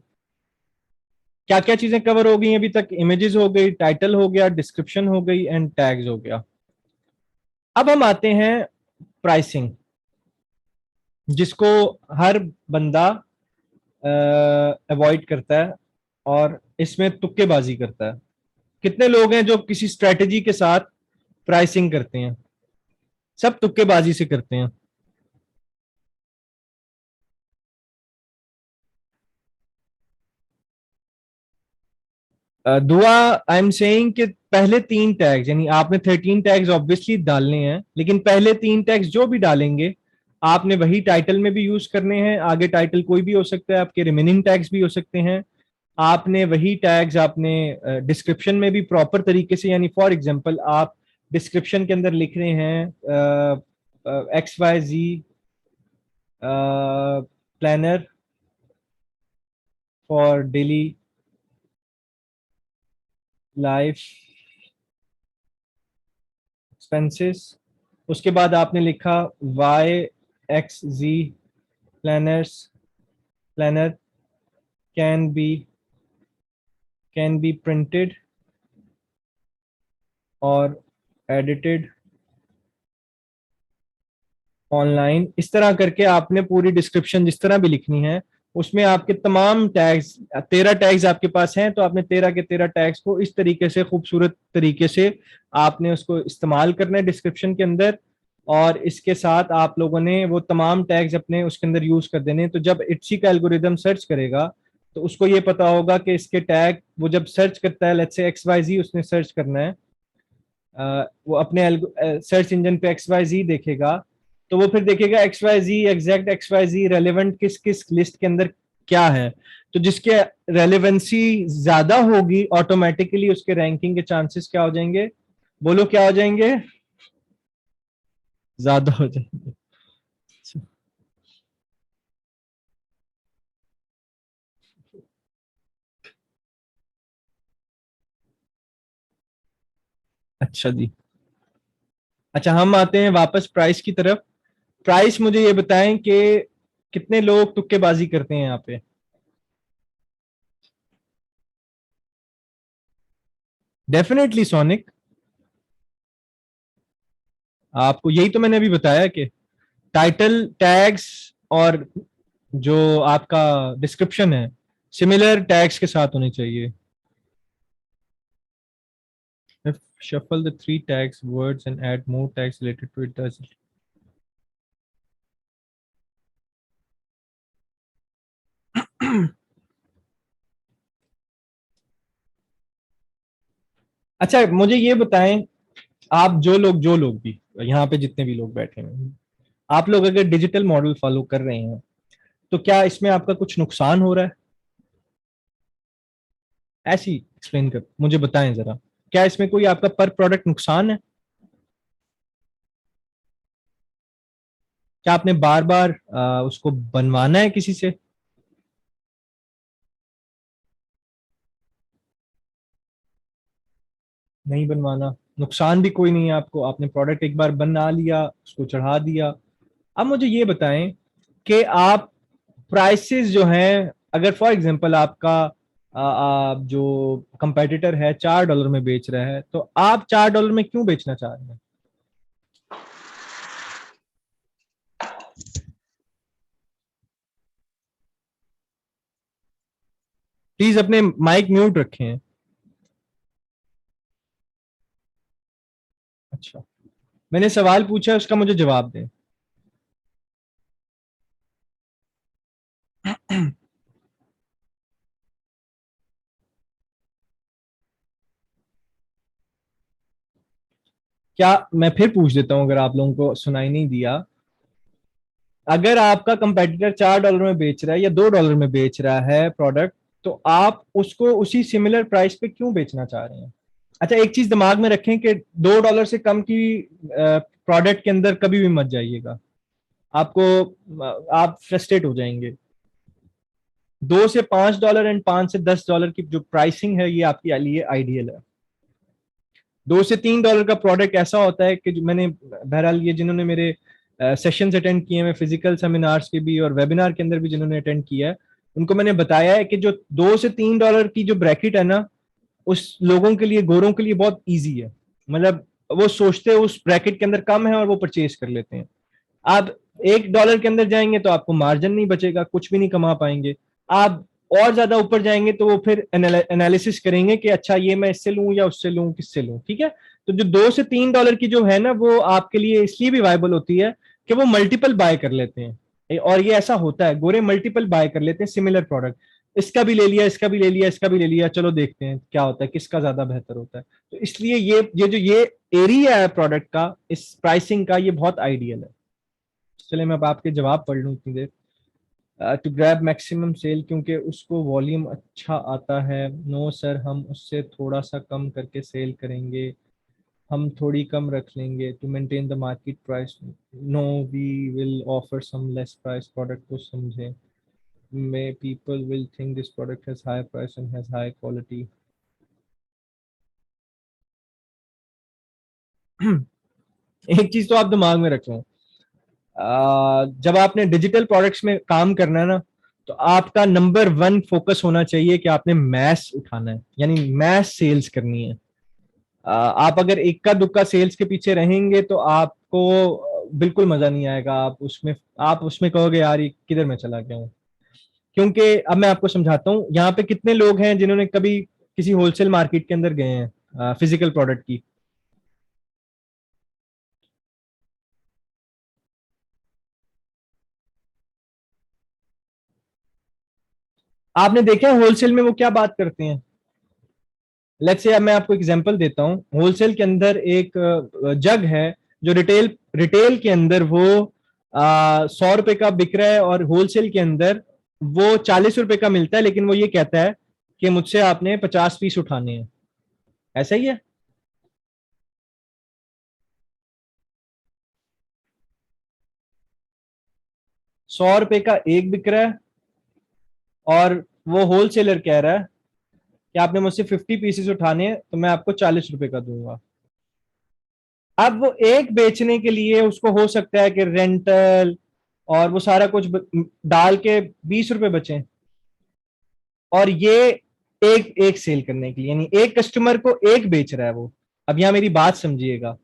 क्या क्या चीजें कवर हो गई अभी तक? इमेजेस हो गई, टाइटल हो गया, डिस्क्रिप्शन हो गई एंड टैग्स हो गया। अब हम आते हैं प्राइसिंग, जिसको हर बंदा अवॉइड करता है और इसमें तुक्केबाजी करता है। कितने लोग हैं जो किसी स्ट्रेटेजी के साथ प्राइसिंग करते हैं? सब तुक्केबाजी से करते हैं। दुआ, आई एम सेइंग कि पहले 3 टैग्स, यानी आपने 13 टैग्स ऑब्वियसली डालने हैं, लेकिन पहले 3 टैग्स जो भी डालेंगे आपने वही टाइटल में भी यूज करने हैं। आगे टाइटल कोई भी हो सकता है, आपके रिमेनिंग टैग्स भी हो सकते हैं। आपने वही टैग्स आपने डिस्क्रिप्शन में भी प्रॉपर तरीके से, यानी फॉर एग्जांपल आप डिस्क्रिप्शन के अंदर लिख रहे हैं XYZ planner for daily life expenses, उसके बाद आपने लिखा YXZ planner can be printed और एडिटेड ऑनलाइन। इस तरह करके आपने पूरी डिस्क्रिप्शन जिस तरह भी लिखनी है, उसमें आपके तमाम टैग्स, 13 टैग्स आपके पास हैं, तो आपने 13 के 13 टैग्स को इस तरीके से, खूबसूरत तरीके से आपने उसको इस्तेमाल करना है डिस्क्रिप्शन के अंदर। और इसके साथ आप लोगों ने वो तमाम टैग्स अपने उसके अंदर यूज कर देने। तो जब इट्सी का एल्गोरिदम सर्च करेगा तो उसको ये पता होगा कि इसके टैग, वो जब सर्च करता है, लेट्स से XYZ उसने सर्च करना है, वो अपने सर्च इंजन पे XYZ देखेगा, तो वो फिर देखेगा XYZ, एग्जैक्ट XYZ रेलेवेंट किस किस लिस्ट के अंदर क्या है। तो जिसके रेलेवेंसी ज्यादा होगी, ऑटोमेटिकली उसके रैंकिंग के चांसेस क्या हो जाएंगे? बोलो क्या हो जाएंगे? ज्यादा हो जाएंगे। अच्छा जी। अच्छा, हम आते हैं वापस प्राइस की तरफ। प्राइस, मुझे ये बताएं कि कितने लोग तुक्केबाजी करते हैं यहाँ पे? डेफिनेटली सोनिक, आपको यही तो मैंने अभी बताया कि टाइटल टैग्स और जो आपका डिस्क्रिप्शन है सिमिलर टैग्स के साथ होने चाहिए। If shuffle the 3 tags words and add more tags related to it, does it? अच्छा मुझे ये बताएं, आप जो लोग भी यहाँ पे जितने भी लोग बैठे हैं, आप लोग अगर डिजिटल मॉडल फॉलो कर रहे हैं तो क्या इसमें आपका कुछ नुकसान हो रहा है? ऐसे ही एक्सप्लेन कर मुझे बताएं जरा, क्या इसमें कोई आपका पर प्रोडक्ट नुकसान है? क्या आपने बार बार उसको बनवाना है किसी से? नहीं बनवाना, नुकसान भी कोई नहीं है आपको, आपने प्रोडक्ट एक बार बना लिया, उसको चढ़ा दिया। अब मुझे ये बताएं कि आप प्राइसेस जो हैं, अगर फॉर एग्जांपल आपका जो कंपेटिटर है $4 में बेच रहा है, तो आप $4 में क्यों बेचना चाह रहे हैं? प्लीज अपने माइक म्यूट रखें। अच्छा, मैंने सवाल पूछा, उसका मुझे जवाब दें। क्या मैं फिर पूछ देता हूं, अगर आप लोगों को सुनाई नहीं दिया, अगर आपका कंपेटिटर $4 में बेच रहा है या $2 में बेच रहा है प्रोडक्ट, तो आप उसको उसी सिमिलर प्राइस पे क्यों बेचना चाह रहे हैं? अच्छा, एक चीज दिमाग में रखें कि $2 से कम की प्रोडक्ट के अंदर कभी भी मत जाइएगा, आपको आप फ्रस्ट्रेट हो जाएंगे। $2 से $5 एंड $5 से $10 की जो प्राइसिंग है, ये आपके लिए आइडियल है। $2 से $3 का प्रोडक्ट ऐसा होता है कि जो मैंने, बहरहाल ये जिन्होंने मेरे सेशंस अटेंड किए हैं, फिजिकल सेमिनार्स के भी और वेबिनार के अंदर भी जिन्होंने अटेंड किया है, उनको मैंने बताया है कि जो $2 से $3 की जो ब्रैकेट है ना, उस लोगों के लिए, गोरों के लिए बहुत इजी है। मतलब वो सोचते हैं उस ब्रैकेट के अंदर कम है और वो परचेज कर लेते हैं। आप $1 के अंदर जाएंगे तो आपको मार्जिन नहीं बचेगा, कुछ भी नहीं कमा पाएंगे। आप और ज्यादा ऊपर जाएंगे तो वो फिर एनालिसिस करेंगे कि अच्छा ये मैं इससे लूं या उससे लूं, किससे लूं, ठीक है। तो जो $2 से $3 की जो है ना, वो आपके लिए इसलिए भी वायबल होती है कि वो मल्टीपल बाय कर लेते हैं, और ये ऐसा होता है, गोरे मल्टीपल बाय कर लेते हैं सिमिलर प्रोडक्ट। इसका भी ले लिया, इसका भी ले लिया, इसका भी ले लिया, चलो देखते हैं क्या होता है, किसका ज्यादा बेहतर होता है। तो इसलिए ये एरिया है प्रोडक्ट का, इस प्राइसिंग का, ये बहुत आइडियल है। चलिए मैं अब आपके जवाब पढ़ लूँ इतनी देर। टू ग्रैब मैक्सिमम सेल, क्योंकि उसको वॉल्यूम अच्छा आता है। नो सर, हम उससे थोड़ा सा कम करके सेल करेंगे, हम थोड़ी कम रख लेंगे to maintain the market price. No, we will offer some less price, product को समझें। May people will think this product has high price and has high quality. एक चीज तो आप दिमाग में रखें, जब आपने डिजिटल प्रोडक्ट्स में काम करना है ना, तो आपका नंबर 1 फोकस होना चाहिए कि आपने मैस उठाना है, यानी मैस सेल्स करनी है। आप अगर इक्का दुक्का सेल्स के पीछे रहेंगे तो आपको बिल्कुल मजा नहीं आएगा। आप उसमें कहोगे यार ये किधर मैं चला गया हूँ। क्योंकि अब मैं आपको समझाता हूँ, यहाँ पे कितने लोग हैं जिन्होंने कभी किसी होलसेल मार्केट के अंदर गए हैं फिजिकल प्रोडक्ट की? आपने देखा है होलसेल में वो क्या बात करते हैं? लेट्स से, अब मैं आपको एग्जांपल देता हूँ। होलसेल के अंदर एक जग है जो रिटेल रिटेल के अंदर वो $100 का बिक रहा है, और होलसेल के अंदर वो $40 का मिलता है, लेकिन वो ये कहता है कि मुझसे आपने 50 पीस उठाने हैं। ऐसा ही है। $100 का एक बिक रहा है, और वो होलसेलर कह रहा है कि आपने मुझसे 50 पीसेस उठाने हैं तो मैं आपको $40 का दूंगा। अब वो एक बेचने के लिए उसको हो सकता है कि रेंटल और वो सारा कुछ डाल के $20 बचे, और ये एक एक सेल करने के लिए, यानी एक कस्टमर को एक बेच रहा है वो। अब यहां मेरी बात समझिएगा,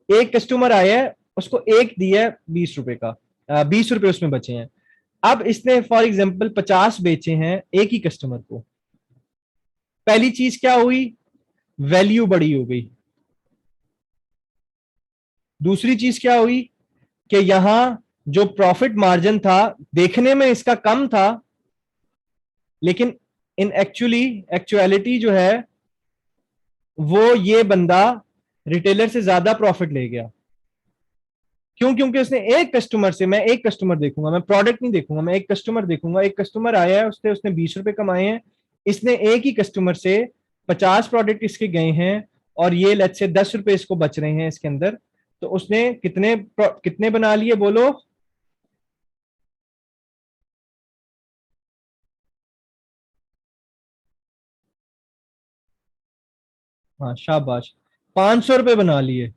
एक कस्टमर आया है, उसको एक दिया है $20 का, $20 उसमें बचे हैं। अब इसने फॉर एग्जाम्पल 50 बेचे हैं एक ही कस्टमर को। पहली चीज क्या हुई? वैल्यू बड़ी हो गई। दूसरी चीज क्या हुई कि यहां जो प्रॉफिट मार्जिन था, देखने में इसका कम था, लेकिन इन एक्चुअलिटी जो है वो ये बंदा रिटेलर से ज्यादा प्रॉफिट ले गया। क्यों? क्योंकि उसने एक कस्टमर से, मैं एक कस्टमर देखूंगा, मैं प्रोडक्ट नहीं देखूंगा, मैं एक कस्टमर देखूंगा। एक कस्टमर आया है, उसने उसने 20 रुपए कमाए हैं। इसने एक ही कस्टमर से 50 प्रोडक्ट इसके गए हैं, और ये लेट्स से 10 रुपए इसको बच रहे हैं इसके अंदर। तो उसने कितने कितने बना लिए बोलो? हाँ शाबाश, 500 रुपए बना लिए।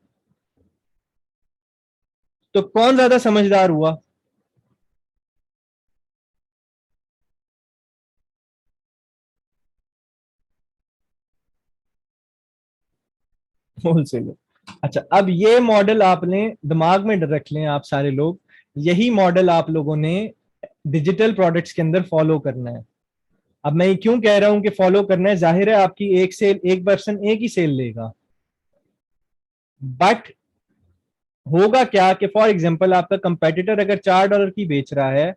तो कौन ज्यादा समझदार हुआ? होलसेलर। अच्छा, अब ये मॉडल आपने दिमाग में रख लें आप सारे लोग, यही मॉडल आप लोगों ने डिजिटल प्रोडक्ट्स के अंदर फॉलो करना है। अब मैं ये क्यों कह रहा हूं कि फॉलो करना है? जाहिर है आपकी एक सेल, एक पर्सन एक ही सेल लेगा, बट होगा क्या कि फॉर एग्जांपल आपका कंपेटिटर अगर $4 की बेच रहा है,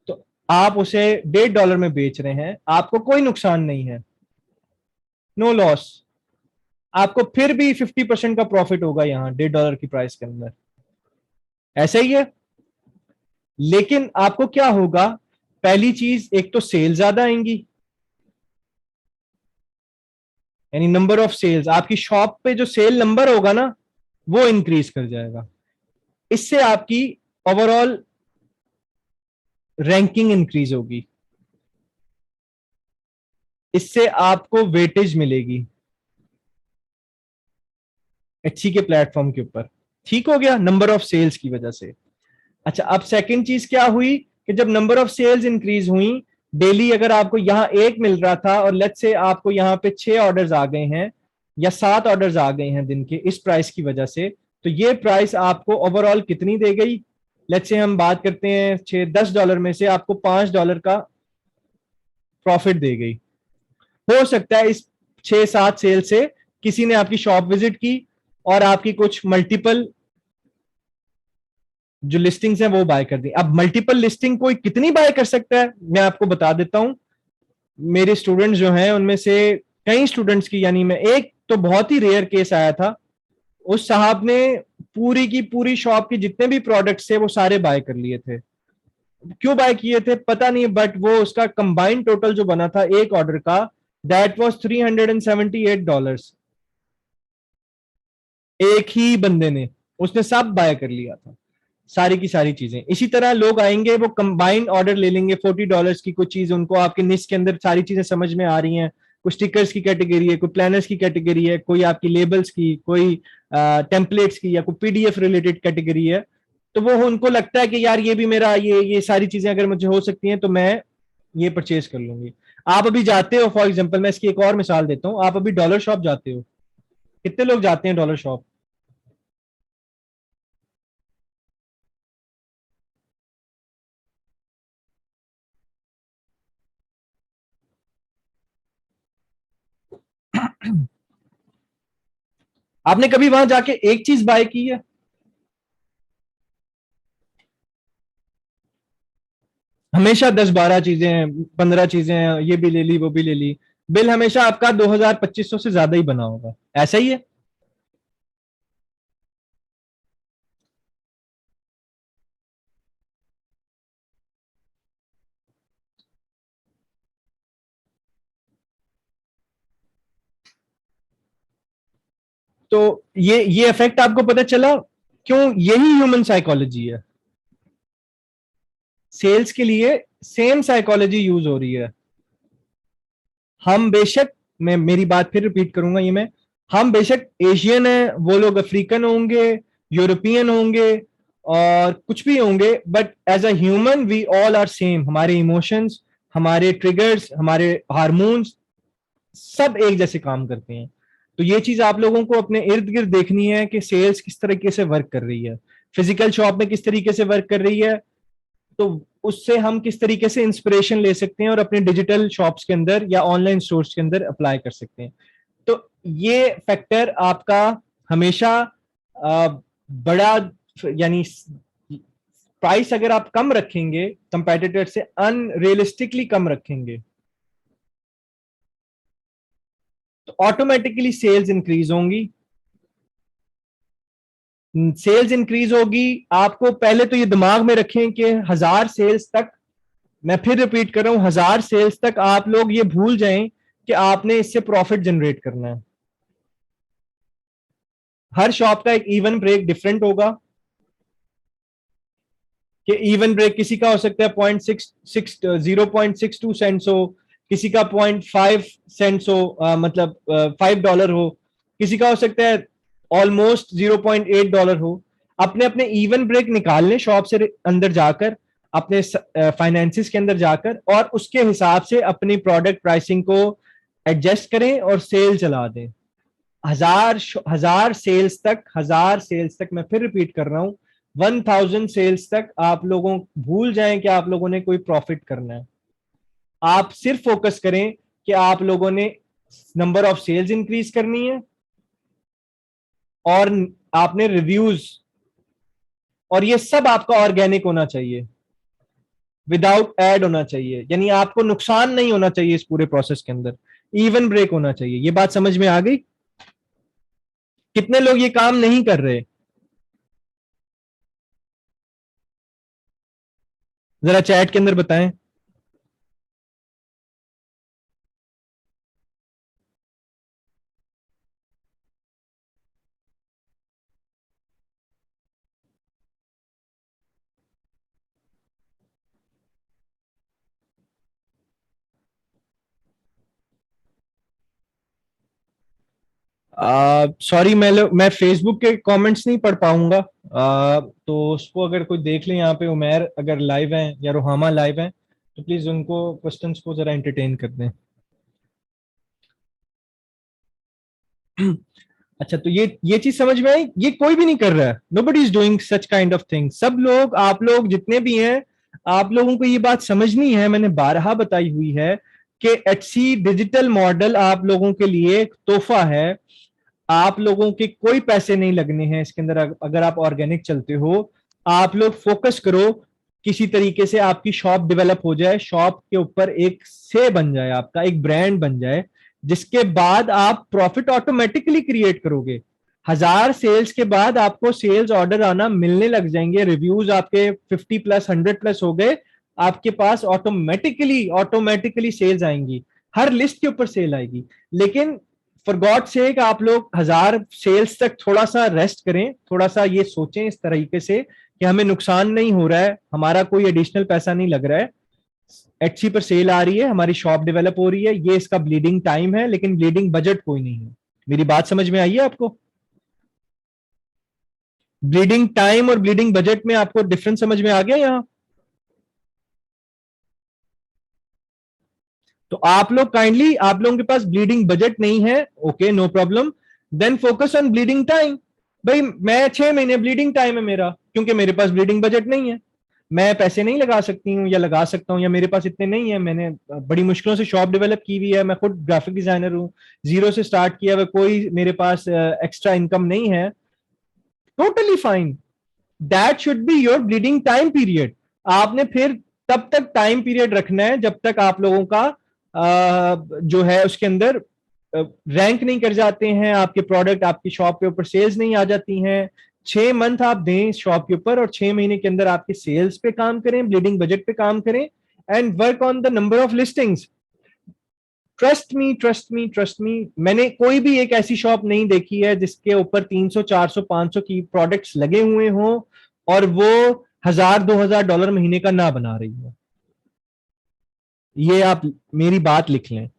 तो आप उसे $1.5 में बेच रहे हैं, आपको कोई नुकसान नहीं है, नो लॉस। आपको फिर भी 50% का प्रॉफिट होगा यहां $1.5 की प्राइस के अंदर, ऐसा ही है। लेकिन आपको क्या होगा? पहली चीज, एक तो सेल ज्यादा आएंगी, यानी नंबर ऑफ सेल्स, आपकी शॉप पे जो सेल नंबर होगा ना, वो इंक्रीज कर जाएगा। इससे आपकी ओवरऑल रैंकिंग इंक्रीज होगी, इससे आपको वेटेज मिलेगी एचसी के प्लेटफॉर्म के ऊपर। ठीक हो गया, नंबर ऑफ सेल्स की वजह से। अच्छा, अब सेकंड चीज क्या हुई कि जब नंबर ऑफ सेल्स इंक्रीज हुई, डेली अगर आपको यहां एक मिल रहा था और लेट्स से आपको यहां पे 6 ऑर्डर्स आ गए हैं या 7 ऑर्डर्स आ गए हैं दिन के इस प्राइस की वजह से, तो ये प्राइस आपको ओवरऑल कितनी दे गई? लेट्स से हम बात करते हैं 6-10 डॉलर में से आपको $5 का प्रॉफिट दे गई। हो सकता है इस 6-7 सेल से किसी ने आपकी शॉप विजिट की और आपकी कुछ मल्टीपल जो लिस्टिंग्स हैं वो बाय कर दी। अब मल्टीपल लिस्टिंग कोई कितनी बाय कर सकता है, मैं आपको बता देता हूं। मेरे स्टूडेंट्स जो हैं उनमें से कई स्टूडेंट्स की, यानी मैं एक तो बहुत ही रेयर केस आया था, उस साहब ने पूरी की पूरी शॉप के जितने भी प्रोडक्ट्स थे वो सारे बाय कर लिए थे। क्यों बाय किए थे पता नहीं, बट वो उसका कंबाइंड टोटल जो बना था एक ऑर्डर का, दैट वाज $378। एक ही बंदे ने, उसने सब बाय कर लिया था, सारी की सारी चीजें। इसी तरह लोग आएंगे, वो कंबाइंड ऑर्डर ले लेंगे $40 की कोई चीज, उनको आपके निश के अंदर सारी चीजें समझ में आ रही हैं, कोई स्टिकर्स की कैटेगरी है, कोई प्लानर्स की कैटेगरी है, कोई आपकी लेबल्स की, कोई टेम्पलेट्स की, या कोई पीडीएफ रिलेटेड कैटेगरी है। तो वो उनको लगता है कि यार ये भी मेरा, ये सारी चीजें अगर मुझे हो सकती हैं तो मैं ये परचेज कर लूंगी। आप अभी जाते हो, फॉर एग्जाम्पल मैं इसकी एक और मिसाल देता हूँ, आप अभी डॉलर शॉप जाते हो, कितने लोग जाते हैं डॉलर शॉप? आपने कभी वहां जाके एक चीज बाय की है? हमेशा 10-12 चीजें, 15 चीजें, ये भी ले ली वो भी ले ली, बिल हमेशा आपका 2000-2500 से ज्यादा ही बना होगा, ऐसा ही है। तो ये इफेक्ट आपको पता चला क्यों? यही ह्यूमन साइकोलॉजी है। सेल्स के लिए सेम साइकोलॉजी यूज हो रही है। हम बेशक, मैं मेरी बात फिर रिपीट करूंगा ये मैं, हम बेशक एशियन है, वो लोग अफ्रीकन होंगे, यूरोपियन होंगे, और कुछ भी होंगे, but as a human we all are same. हमारे इमोशंस, हमारे ट्रिगर्स, हमारे हार्मोन्स सब एक जैसे काम करते हैं। तो ये चीज आप लोगों को अपने इर्द गिर्द देखनी है कि सेल्स किस तरीके से वर्क कर रही है, फिजिकल शॉप में किस तरीके से वर्क कर रही है, तो उससे हम किस तरीके से इंस्पिरेशन ले सकते हैं और अपने डिजिटल शॉप्स के अंदर या ऑनलाइन स्टोर्स के अंदर अप्लाई कर सकते हैं। तो ये फैक्टर आपका हमेशा बड़ा, यानी प्राइस अगर आप कम रखेंगे कंपेटिटर से, अनरियलिस्टिकली कम रखेंगे, तो ऑटोमेटिकली सेल्स इंक्रीज होंगी। सेल्स इंक्रीज होगी, आपको पहले तो ये दिमाग में रखें कि 1000 सेल्स तक, मैं फिर रिपीट कर रहा हूं, 1000 सेल्स तक आप लोग ये भूल जाएं कि आपने इससे प्रॉफिट जनरेट करना है। हर शॉप का एक इवन ब्रेक डिफरेंट होगा कि इवन ब्रेक किसी का हो सकता है 0.62 सेंट्स हो, किसी का 0.5 सेंट्स हो, मतलब $5 हो, किसी का हो सकता है ऑलमोस्ट $0.8 हो। अपने अपने इवन ब्रेक निकाल लें शॉप से अंदर जाकर, अपने फाइनेंसिस के अंदर जाकर, और उसके हिसाब से अपनी प्रोडक्ट प्राइसिंग को एडजस्ट करें और सेल चला दें। 1000 सेल्स तक, 1000 सेल्स तक, मैं फिर रिपीट कर रहा हूं, 1000 सेल्स तक आप लोगों भूल जाएं कि आप लोगों ने कोई प्रॉफिट करना है। आप सिर्फ फोकस करें कि आप लोगों ने नंबर ऑफ सेल्स इंक्रीज करनी है और आपने रिव्यूज, और ये सब आपका ऑर्गेनिक होना चाहिए, विदाउट एड होना चाहिए, यानी आपको नुकसान नहीं होना चाहिए इस पूरे प्रोसेस के अंदर, इवन ब्रेक होना चाहिए। ये बात समझ में आ गई? कितने लोग ये काम नहीं कर रहे? जरा चैट के अंदर बताएं। सॉरी, मैं फेसबुक के कमेंट्स नहीं पढ़ पाऊंगा, तो उसको अगर कोई देख ले, यहाँ पे उमेर अगर लाइव है या रोहामा लाइव है, तो प्लीज उनको क्वेश्चंस को जरा एंटरटेन कर दें। अच्छा, तो ये चीज समझ में आई? ये कोई भी नहीं कर रहा है, nobody is doing such kind of thing. सब लोग, आप लोग जितने भी हैं, आप लोगों को ये बात समझनी है, मैंने बारहा बताई हुई है कि एचसी डिजिटल मॉडल आप लोगों के लिए एक तोहफा है। आप लोगों के कोई पैसे नहीं लगने हैं इसके अंदर, अगर आप ऑर्गेनिक चलते हो। आप लोग फोकस करो, किसी तरीके से आपकी शॉप डेवलप हो जाए, शॉप के ऊपर एक से बन जाए, आपका एक ब्रांड बन जाए, जिसके बाद आप प्रॉफिट ऑटोमेटिकली क्रिएट करोगे। 1000 सेल्स के बाद आपको सेल्स ऑर्डर आना मिलने लग जाएंगे, रिव्यूज आपके 50 प्लस 100 प्लस हो गए, आपके पास ऑटोमेटिकली ऑटोमेटिकली सेल्स आएंगी, हर लिस्ट के ऊपर सेल आएगी। लेकिन फॉर गॉड सेक, आप लोग 1000 सेल्स तक थोड़ा सा रेस्ट करें, थोड़ा सा ये सोचें इस तरीके से कि हमें नुकसान नहीं हो रहा है, हमारा कोई एडिशनल पैसा नहीं लग रहा है, एटसी पर सेल आ रही है, हमारी शॉप डेवलप हो रही है, ये इसका ब्लीडिंग टाइम है, लेकिन ब्लीडिंग बजट कोई नहीं है। मेरी बात समझ में आई है आपको? ब्लीडिंग टाइम और ब्लीडिंग बजट में आपको डिफरेंस समझ में आ गया यहां? तो आप लोग काइंडली, आप लोगों के पास ब्लीडिंग बजट नहीं है, okay, no problem, then focus on bleeding time. भाई मैं 6 महीने ब्लीडिंग टाइम है मेरा, क्योंकि मेरे पास ब्लीडिंग बजट नहीं है, मैं पैसे नहीं लगा सकती हूँ या लगा सकता हूँ, या मेरे पास इतने नहीं है, मैंने बड़ी मुश्किलों से शॉप डेवलप की हुई है, मैं खुद ग्राफिक डिजाइनर हूँ, जीरो से स्टार्ट किया हुआ, कोई मेरे पास एक्स्ट्रा इनकम नहीं है, totally fine, that should be your bleeding time period. आपने फिर तब तक टाइम पीरियड रखना है जब तक आप लोगों का जो है उसके अंदर रैंक नहीं कर जाते हैं, आपके प्रोडक्ट आपकी शॉप के ऊपर सेल्स नहीं आ जाती हैं। 6 मंथ आप दें शॉप के ऊपर, और 6 महीने के अंदर आपके सेल्स पे काम करें, ब्लीडिंग बजट पे काम करें, and work on the number of listings. Trust me, trust me, trust me, मैंने कोई भी एक ऐसी शॉप नहीं देखी है जिसके ऊपर 300 400 500 की प्रोडक्ट्स लगे हुए हों और वो $1000-2000 महीने का ना बना रही हो। ये आप मेरी बात लिख लें।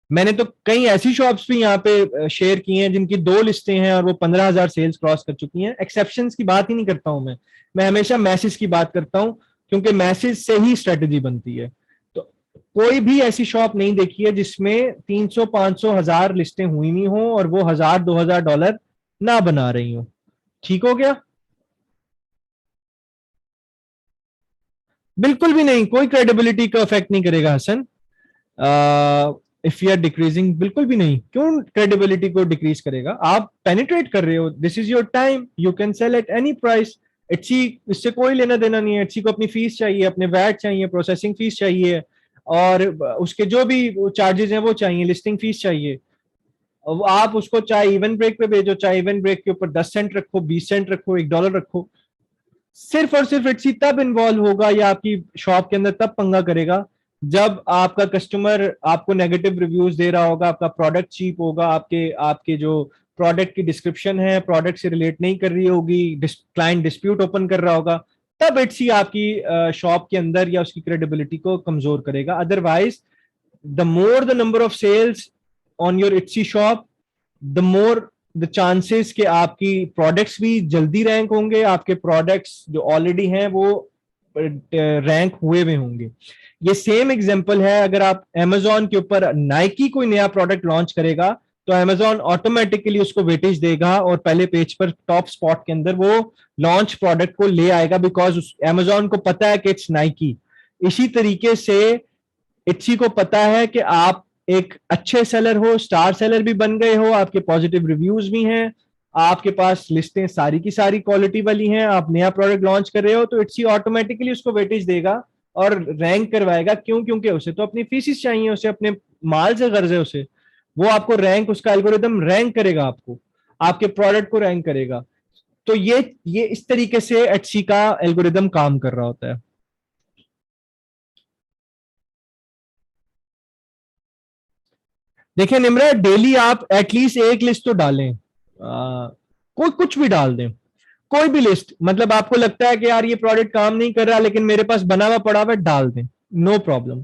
मैंने तो कई ऐसी शॉप्स भी यहाँ पे शेयर की हैं जिनकी 2 लिस्टें हैं और वो 15,000 सेल्स क्रॉस कर चुकी हैं। एक्सेप्शंस की बात ही नहीं करता हूं मैं हमेशा मैसेज की बात करता हूं, क्योंकि मैसेज से ही स्ट्रेटेजी बनती है। तो कोई भी ऐसी शॉप नहीं देखी है जिसमें 300 500 1000 लिस्टें हुई नहीं हो और वो $1000-2000 ना बना रही हो। ठीक हो गया? बिल्कुल भी नहीं, कोई क्रेडिबिलिटी का इफेक्ट नहीं करेगा Hasan. If you are decreasing, बिल्कुल भी नहीं, क्यों क्रेडिबिलिटी को डिक्रीज करेगा? आप पेनिट्रेट कर रहे हो, this is your time, you can sell at any price. Etsy इससे कोई लेना देना नहीं है, एटसी को अपनी फीस चाहिए, अपने वैट चाहिए, प्रोसेसिंग फीस चाहिए, और उसके जो भी चार्जेस हैं वो चाहिए, लिस्टिंग फीस चाहिए। अब आप उसको चाहे इवन ब्रेक पे भेजो, चाहे इवन ब्रेक के ऊपर 10 सेंट रखो, 20 सेंट रखो, $1 रखो, सिर्फ और सिर्फ इट्सी तब इन्वॉल्व होगा या आपकी शॉप के अंदर तब पंगा करेगा जब आपका कस्टमर आपको नेगेटिव रिव्यूज दे रहा होगा, आपका प्रोडक्ट चीप होगा, आपके आपके जो प्रोडक्ट की डिस्क्रिप्शन है प्रोडक्ट से रिलेट नहीं कर रही होगी, क्लाइंट डिस्प्यूट ओपन कर रहा होगा, तब इट्सी आपकी शॉप के अंदर या उसकी क्रेडिबिलिटी को कमजोर करेगा। Otherwise the more the number of sales on your Etsy shop, the more the chances कि आपकी प्रोडक्ट्स भी जल्दी रैंक होंगे, आपके प्रोडक्ट्स जो ऑलरेडी हैं वो रैंक हुए हुए होंगे। ये सेम एग्जांपल है, अगर आप Amazon के ऊपर नाइकी कोई नया प्रोडक्ट लॉन्च करेगा तो Amazon ऑटोमेटिकली उसको वेटेज देगा और पहले पेज पर टॉप स्पॉट के अंदर वो लॉन्च प्रोडक्ट को ले आएगा, बिकॉज Amazon को पता है कि इट्स नाइकी। इसी तरीके से इट्सी को पता है कि आप एक अच्छे सेलर हो, स्टार सेलर भी बन गए हो, आपके पॉजिटिव रिव्यूज भी हैं, आपके पास लिस्टें सारी की सारी क्वालिटी वाली हैं, आप नया प्रोडक्ट लॉन्च कर रहे हो, तो इट्सी ऑटोमेटिकली उसको वेटेज देगा और रैंक करवाएगा। क्यों? क्योंकि उसे तो अपनी फीसिस चाहिए, उसे अपने माल से गर्ज है उसे, वो आपको रैंक, उसका एल्गोरिदम रैंक करेगा, आपको आपके प्रोडक्ट को रैंक करेगा। तो ये इस तरीके से एटसी का एल्गोरिदम काम कर रहा होता है। देखिए निम्रा, डेली आप एटलीस्ट एक लिस्ट तो डालें, कोई कुछ भी डाल दें, कोई भी लिस्ट, मतलब आपको लगता है कि यार ये प्रोडक्ट काम नहीं कर रहा लेकिन मेरे पास बना हुआ पड़ा हुआ है, डाल दें, नो प्रॉब्लम।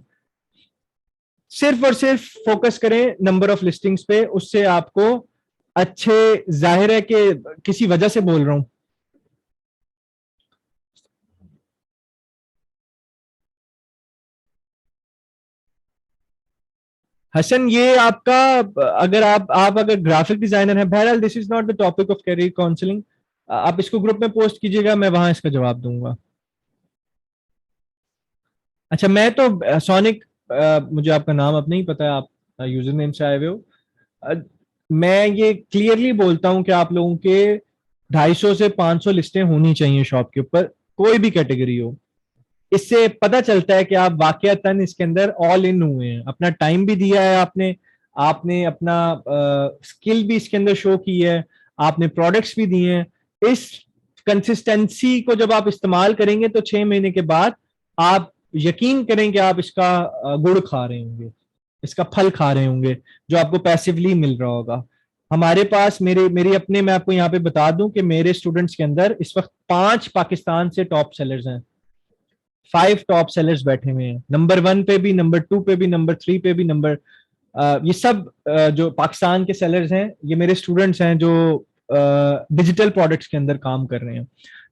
सिर्फ और सिर्फ फोकस करें नंबर ऑफ लिस्टिंग्स पे, उससे आपको अच्छे, जाहिर है कि किसी वजह से बोल रहा हूं। हसन, ये आपका, अगर आप अगर ग्राफिक डिजाइनर हैं, बहरहाल this is not the topic of career counselling, आप इसको ग्रुप में पोस्ट कीजिएगा, मैं वहां इसका जवाब दूंगा। अच्छा, मैं तो सोनिक, मुझे आपका नाम अब नहीं पता है, आप यूजर नेम से आए हुए हो। अ, मैं ये क्लियरली बोलता हूं कि आप लोगों के 250 से 500 लिस्टें होनी चाहिए शॉप के ऊपर, कोई भी कैटेगरी हो। इससे पता चलता है कि आप वाकयातन इसके अंदर ऑल इन हुए हैं, अपना टाइम भी दिया है आपने, आपने अपना स्किल भी इसके अंदर शो की है, आपने प्रोडक्ट्स भी दिए हैं। इस कंसिस्टेंसी को जब आप इस्तेमाल करेंगे तो 6 महीने के बाद आप यकीन करें कि आप इसका गुड़ खा रहे होंगे, इसका फल खा रहे होंगे, जो आपको पैसिवली मिल रहा होगा। हमारे पास, मेरे मेरी अपने, मैं आपको यहाँ पे बता दूं कि मेरे स्टूडेंट्स के अंदर इस वक्त 5 पाकिस्तान से टॉप सेलर्स हैं, 5 टॉप सेलर्स बैठे हुए हैं, नंबर 1 पे भी, नंबर 2 पे भी, नंबर 3 पे भी, ये सब जो पाकिस्तान के सेलर्स हैं ये मेरे स्टूडेंट्स हैं जो डिजिटल प्रोडक्ट्स के अंदर काम कर रहे हैं।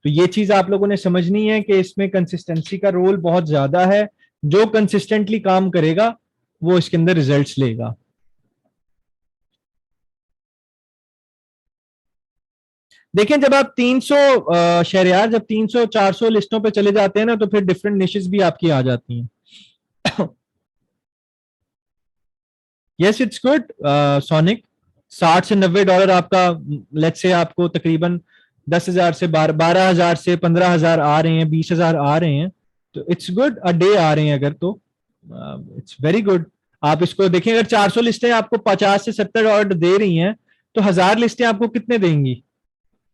तो ये चीज आप लोगों ने समझनी है कि इसमें कंसिस्टेंसी का रोल बहुत ज्यादा है। जो कंसिस्टेंटली काम करेगा वो इसके अंदर रिजल्ट्स लेगा। देखें, जब आप 300 शहरयार, जब 300 400 लिस्टों पे चले जाते हैं ना, तो फिर डिफरेंट निशेस भी आपकी आ जाती हैं। Yes, it's good sonic. $60 से $90 आपका, लेट्स से आपको तकरीबन 10,000 से 12,000 से 15,000 आ रहे हैं, 20,000 आ रहे हैं, तो इट्स गुड। अ डे आ रहे हैं अगर, तो इट्स वेरी गुड। आप इसको देखें, अगर 400 लिस्टें आपको 50 से $70 दे रही हैं, तो 1,000 लिस्टें आपको कितने देंगी?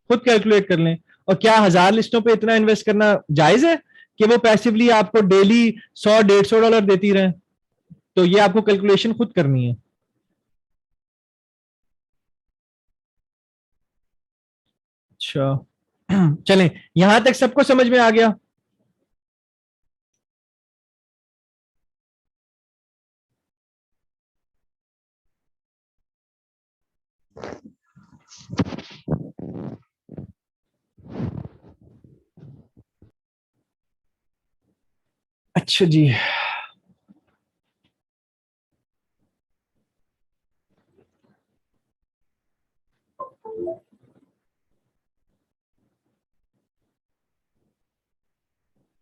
खुद कैलकुलेट कर लें। और क्या 1,000 लिस्टों पे इतना इन्वेस्ट करना जायज है कि वो पैसिवली आपको डेली 100-150 डॉलर देती रहे? तो ये आपको कैलकुलेशन खुद करनी है। अच्छा, चलें, यहां तक सबको समझ में आ गया? अच्छा जी।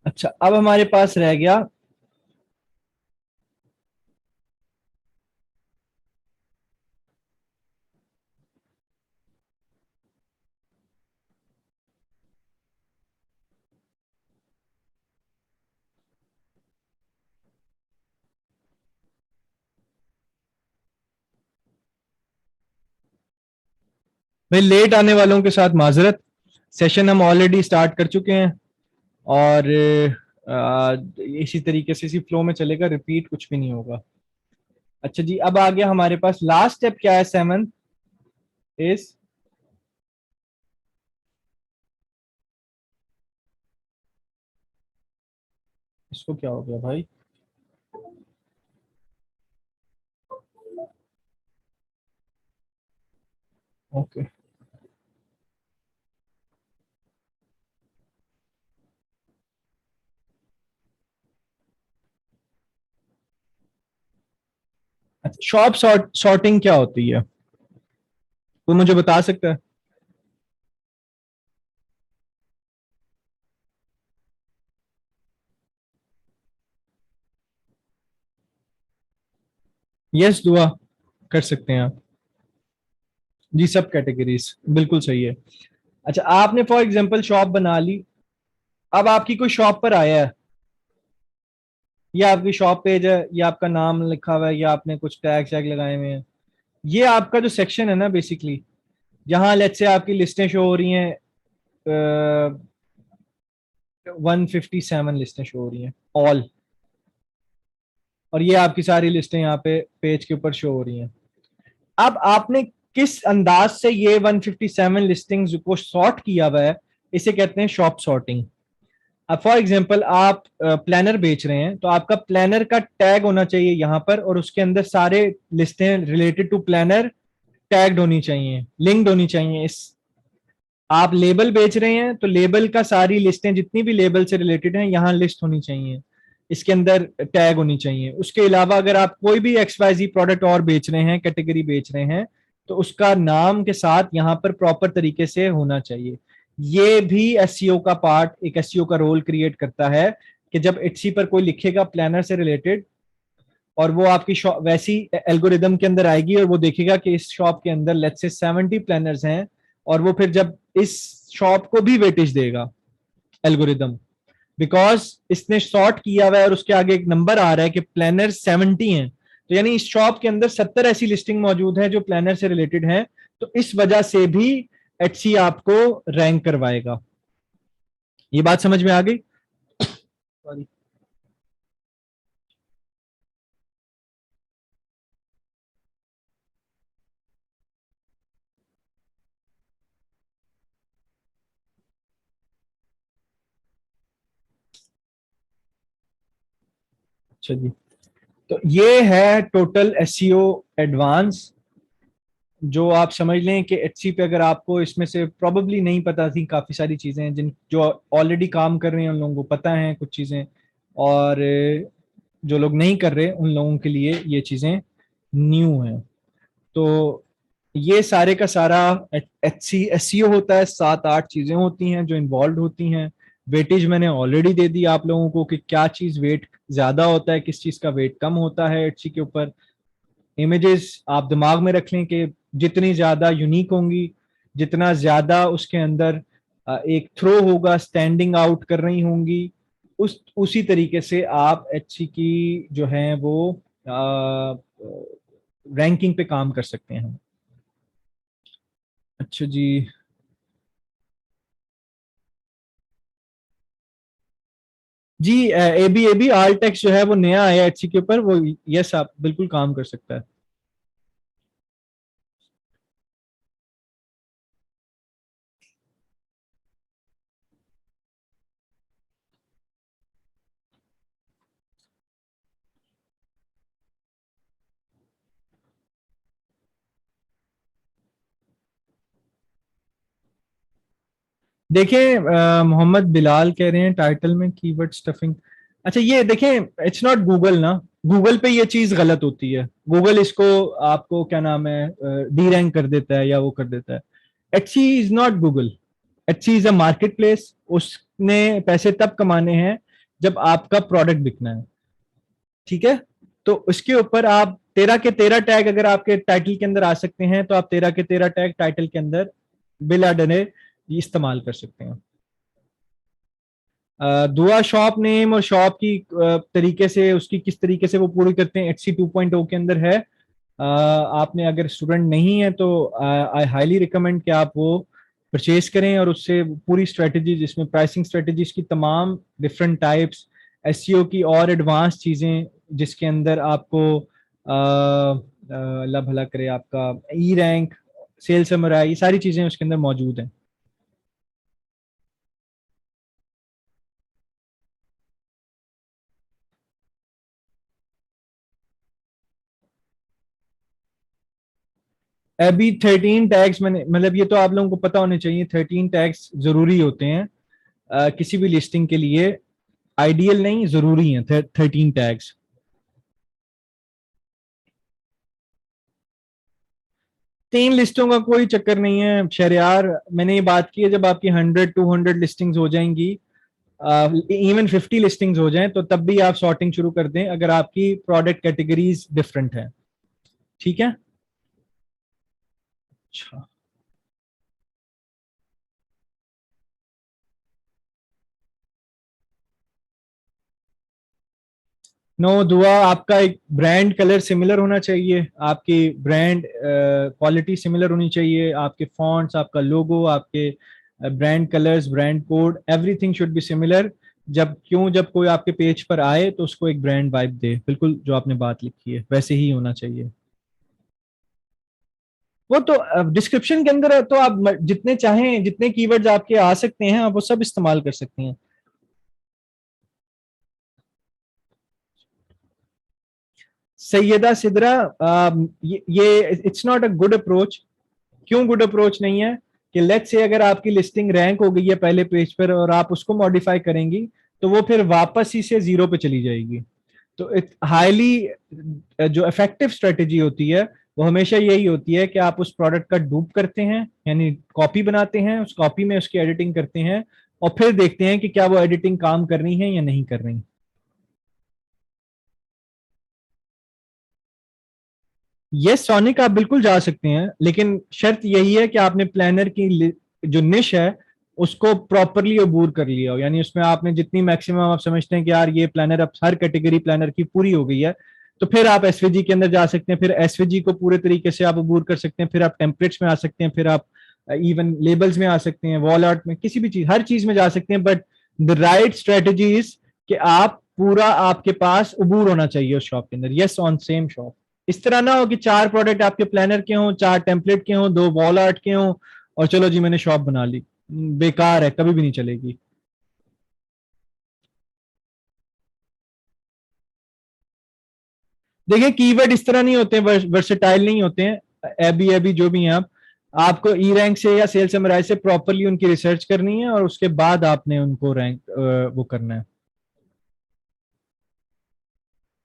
अच्छा, अब हमारे पास रह गया भाई लेट आने वालों के साथ माजरत, सेशन हम ऑलरेडी स्टार्ट कर चुके हैं और इसी तरीके से इसी फ्लो में चलेगा, रिपीट कुछ भी नहीं होगा। अच्छा जी, अब आ गया हमारे पास लास्ट स्टेप क्या है, 7 इज इसको क्या हो गया भाई, ओके अच्छा, शॉप सॉर्टिंग क्या होती है, कोई मुझे बता सकता है? यस दुआ, कर सकते हैं आप जी, सब कैटेगरीज बिल्कुल सही है। अच्छा, आपने फॉर एग्जांपल शॉप बना ली, अब आपकी कोई शॉप पर आया है, ये आपकी शॉप पेज है, ये आपका नाम लिखा हुआ है, या आपने कुछ टैग शैग लगाए हुए हैं, ये आपका जो सेक्शन है ना बेसिकली, जहां लेट्स से आपकी लिस्टें शो हो रही हैं, 157 लिस्टें शो हो रही हैं ऑल, और ये आपकी सारी लिस्टें यहाँ पे पेज के ऊपर शो हो रही हैं। अब आपने किस अंदाज से ये 157 लिस्टिंग्स को सॉर्ट किया हुआ है, इसे कहते हैं शॉप सॉर्टिंग। अब फॉर एग्जांपल आप प्लानर बेच रहे हैं, तो आपका प्लानर का टैग होना चाहिए यहाँ पर, और उसके अंदर सारे लिस्टें रिलेटेड टू प्लानर टैग्ड होनी चाहिए, लिंक्ड होनी चाहिए। इस आप लेबल बेच रहे हैं तो लेबल का सारी लिस्टें जितनी भी लेबल से रिलेटेड हैं यहाँ लिस्ट होनी चाहिए, इसके अंदर टैग होनी चाहिए। उसके अलावा अगर आप कोई भी XYZ प्रोडक्ट और बेच रहे हैं, कैटेगरी बेच रहे हैं, तो उसका नाम के साथ यहाँ पर प्रॉपर तरीके से होना चाहिए। ये भी एसईओ का पार्ट, एक एसईओ का रोल क्रिएट करता है कि जब एटसी पर कोई लिखेगा प्लानर से रिलेटेड, और वो आपकी शॉप वैसी एल्गोरिदम के अंदर आएगी और वो देखेगा कि इस शॉप के अंदर लेट्स से 70 प्लानर्स हैं, और वो फिर जब इस शॉप को भी वेटेज देगा एल्गोरिदम, बिकॉज इसने सॉर्ट किया हुआ है और उसके आगे एक नंबर आ रहा है कि प्लानर 70 हैं, तो यानी इस शॉप के अंदर 70 ऐसी लिस्टिंग मौजूद है जो प्लानर से रिलेटेड है, तो इस वजह से भी एटसी आपको रैंक करवाएगा। ये बात समझ में आ गई? सॉरी, अच्छा जी, तो ये है टोटल एसईओ एडवांस, जो आप समझ लें कि एचसी पे अगर आपको इसमें से प्रोबेबली नहीं पता थी, काफ़ी सारी चीज़ें हैं जिन जो ऑलरेडी काम कर रहे हैं उन लोगों को पता है कुछ चीज़ें, और जो लोग नहीं कर रहे उन लोगों के लिए ये चीज़ें न्यू हैं। तो ये सारे का सारा एचसी एसईओ होता है, 7-8 चीज़ें होती हैं जो इन्वॉल्व होती हैं। वेटेज मैंने ऑलरेडी दे दी आप लोगों को कि क्या चीज़ वेट ज़्यादा होता है, किस चीज़ का वेट कम होता है एचसी के ऊपर। इमेजेस आप दिमाग में रख लें कि जितनी ज्यादा यूनिक होंगी, जितना ज्यादा उसके अंदर एक थ्रो होगा, स्टैंडिंग आउट कर रही होंगी, उसी तरीके से आप एचसी की जो है वो रैंकिंग पे काम कर सकते हैं। अच्छा जी, जी एबी आल टेक्स जो है वो नया आया एचसी के ऊपर, वो यस आप बिल्कुल काम कर सकता है। देखें मोहम्मद बिलाल कह रहे हैं टाइटल में कीवर्ड स्टफिंग। अच्छा ये देखें, इट्स नॉट गूगल ना, गूगल पे ये चीज गलत होती है, गूगल इसको आपको क्या नाम है डी रैंक कर देता है या वो कर देता है। Etsy is not Google, Etsy is a market place, उसने पैसे तब कमाने हैं जब आपका प्रोडक्ट बिकना है, ठीक है? तो उसके ऊपर आप 13 के 13 टैग अगर आपके टाइटल के अंदर आ सकते हैं, तो आप 13 के 13 टैग टाइटल के अंदर बिला डरे इस्तेमाल कर सकते हैं। दुआ शॉप नेम और शॉप की तरीके से उसकी किस तरीके से वो पूरी करते हैं एचसी 2.0 के अंदर है, आपने अगर स्टूडेंट नहीं है तो आई हाईली रिकमेंड कि आप वो परचेज करें और उससे पूरी स्ट्रेटजी, जिसमें प्राइसिंग स्ट्रेटजीज की तमाम डिफरेंट टाइप्स, एसईओ की और एडवांस चीज़ें, जिसके अंदर आपको अल्लाह भला करे आपका ई रैंक, सेल समराई, ये सारी चीज़ें उसके अंदर मौजूद हैं। अभी 13 टैग्स मैंने, मतलब ये तो आप लोगों को पता होने चाहिए, 13 टैग्स जरूरी होते हैं किसी भी लिस्टिंग के लिए। आइडियल नहीं, जरूरी है 13 टैग्स। तीन लिस्टों का कोई चक्कर नहीं है शहरयार, मैंने ये बात की है, जब आपकी 100-200 लिस्टिंग्स हो जाएंगी, इवन 50 लिस्टिंग्स हो जाएं, तो तब भी आप सॉर्टिंग शुरू कर दें अगर आपकी प्रोडक्ट कैटेगरीज डिफरेंट है। ठीक है। अच्छा, नो दुआ, आपका एक ब्रांड कलर सिमिलर होना चाहिए, आपकी ब्रांड क्वालिटी सिमिलर होनी चाहिए, आपके फॉन्ट्स, आपका लोगो, आपके brand colours, brand code, everything should be similar. जब कोई आपके पेज पर आए तो उसको एक ब्रांड वाइब दे, बिल्कुल जो आपने बात लिखी है वैसे ही होना चाहिए। वो तो डिस्क्रिप्शन के अंदर है, तो आप जितने चाहें, जितने कीवर्ड्स आपके आ सकते हैं, आप वो सब इस्तेमाल कर सकते हैं। सैयदा सिदरा, ये it's not a good approach. क्यों गुड अप्रोच नहीं है? कि लेट्स से अगर आपकी लिस्टिंग रैंक हो गई है पहले पेज पर और आप उसको मॉडिफाई करेंगी, तो वो फिर वापस ही से जीरो पे चली जाएगी। तो इट हाईली, जो इफेक्टिव स्ट्रेटेजी होती है वो हमेशा यही होती है कि आप उस प्रोडक्ट का डूप करते हैं, यानी कॉपी बनाते हैं, उस कॉपी में उसकी एडिटिंग करते हैं और फिर देखते हैं कि क्या वो एडिटिंग काम कर रही है या नहीं कर रही। ये सोनिक आप बिल्कुल जा सकते हैं, लेकिन शर्त यही है कि आपने प्लानर की जो निश है उसको प्रॉपरली अबूर कर लिया हो, यानी उसमें आपने जितनी मैक्सिमम आप समझते हैं कि यार ये प्लानर अब हर कैटेगरी प्लानर की पूरी हो गई है, तो फिर आप एसवीजी के अंदर जा सकते हैं, फिर एसवीजी को पूरे तरीके से आप अबूर कर सकते हैं, फिर आप टेम्पलेट्स में आ सकते हैं, फिर आप इवन लेबल्स में आ सकते हैं, वॉल आर्ट में, किसी भी चीज, हर चीज में जा सकते हैं। But the right strategy is कि आप पूरा, आपके पास अबूर होना चाहिए उस शॉप के अंदर, यस ऑन सेम शॉप। इस तरह ना हो कि 4 प्रोडक्ट आपके प्लानर के हों, 4 टेम्पलेट के हों, 2 वॉल आर्ट के हों और चलो जी मैंने शॉप बना ली। बेकार है, कभी भी नहीं चलेगी। देखिए कीवर्ड इस तरह नहीं होते, वर्सेटाइल नहीं होते हैं, एबी एबी जो भी हैं आप, आपको ई रैंक से या सेल समराइज से प्रॉपरली उनकी रिसर्च करनी है और उसके बाद आपने उनको रैंक वो करना है।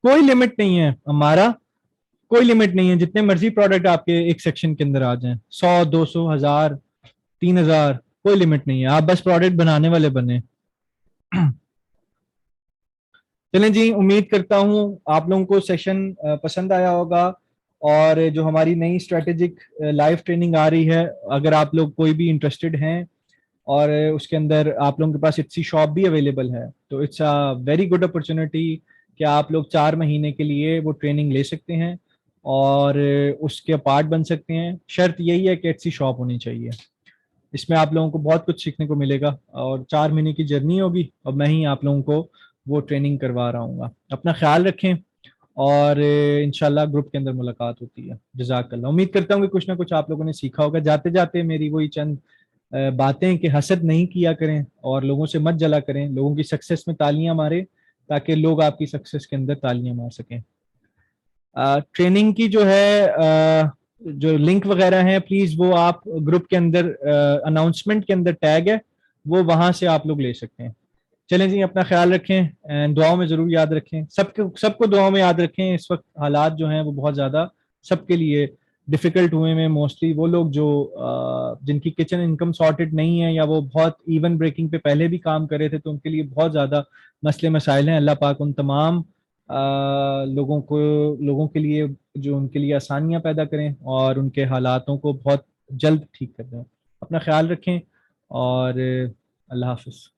कोई लिमिट नहीं है हमारा, कोई लिमिट नहीं है, जितने मर्जी प्रोडक्ट आपके एक सेक्शन के अंदर आ जाएं, 100, 200, 1000, 3000, कोई लिमिट नहीं है, आप बस प्रोडक्ट बनाने वाले बने। चलें जी, उम्मीद करता हूँ आप लोगों को सेशन पसंद आया होगा, और जो हमारी नई स्ट्रेटेजिक लाइव ट्रेनिंग आ रही है, अगर आप लोग कोई भी इंटरेस्टेड हैं और उसके अंदर आप लोगों के पास इट्सी शॉप भी अवेलेबल है, तो it's a very good opportunity कि आप लोग 4 महीने के लिए वो ट्रेनिंग ले सकते हैं और उसके पार्ट बन सकते हैं। शर्त यही है कि इट्सी शॉप होनी चाहिए, इसमें आप लोगों को बहुत कुछ सीखने को मिलेगा और 4 महीने की जर्नी होगी और मैं ही आप लोगों को वो ट्रेनिंग करवा रहा हूँ। अपना ख्याल रखें और इंशाल्लाह ग्रुप के अंदर मुलाकात होती है। जज़ाकल्लाह। उम्मीद करता हूँ कि कुछ ना कुछ आप लोगों ने सीखा होगा। जाते जाते मेरी वही चंद बातें कि हसद नहीं किया करें और लोगों से मत जला करें, लोगों की सक्सेस में तालियां मारें ताकि लोग आपकी सक्सेस के अंदर तालियां मार सकें। ट्रेनिंग की जो है जो लिंक वगैरह है, प्लीज वो आप ग्रुप के अंदर अनाउंसमेंट के अंदर टैग है, वो वहां से आप लोग ले सकते हैं। चलें जी, अपना ख्याल रखें एंड दुआओं में जरूर याद रखें, सबको दुआओं में याद रखें। इस वक्त हालात जो हैं वो बहुत ज्यादा सबके लिए डिफिकल्ट हुए में, मोस्टली वो लोग जो जिनकी किचन इनकम सॉर्टेड नहीं है या वो बहुत इवन ब्रेकिंग पे पहले भी काम कर रहे थे, तो उनके लिए बहुत ज्यादा मसले मसाइल हैं। अल्लाह पाक उन तमाम लोगों के लिए जो उनके लिए आसानियां पैदा करें और उनके हालातों को बहुत जल्द ठीक कर दें। अपना ख्याल रखें और अल्लाह हाफिज।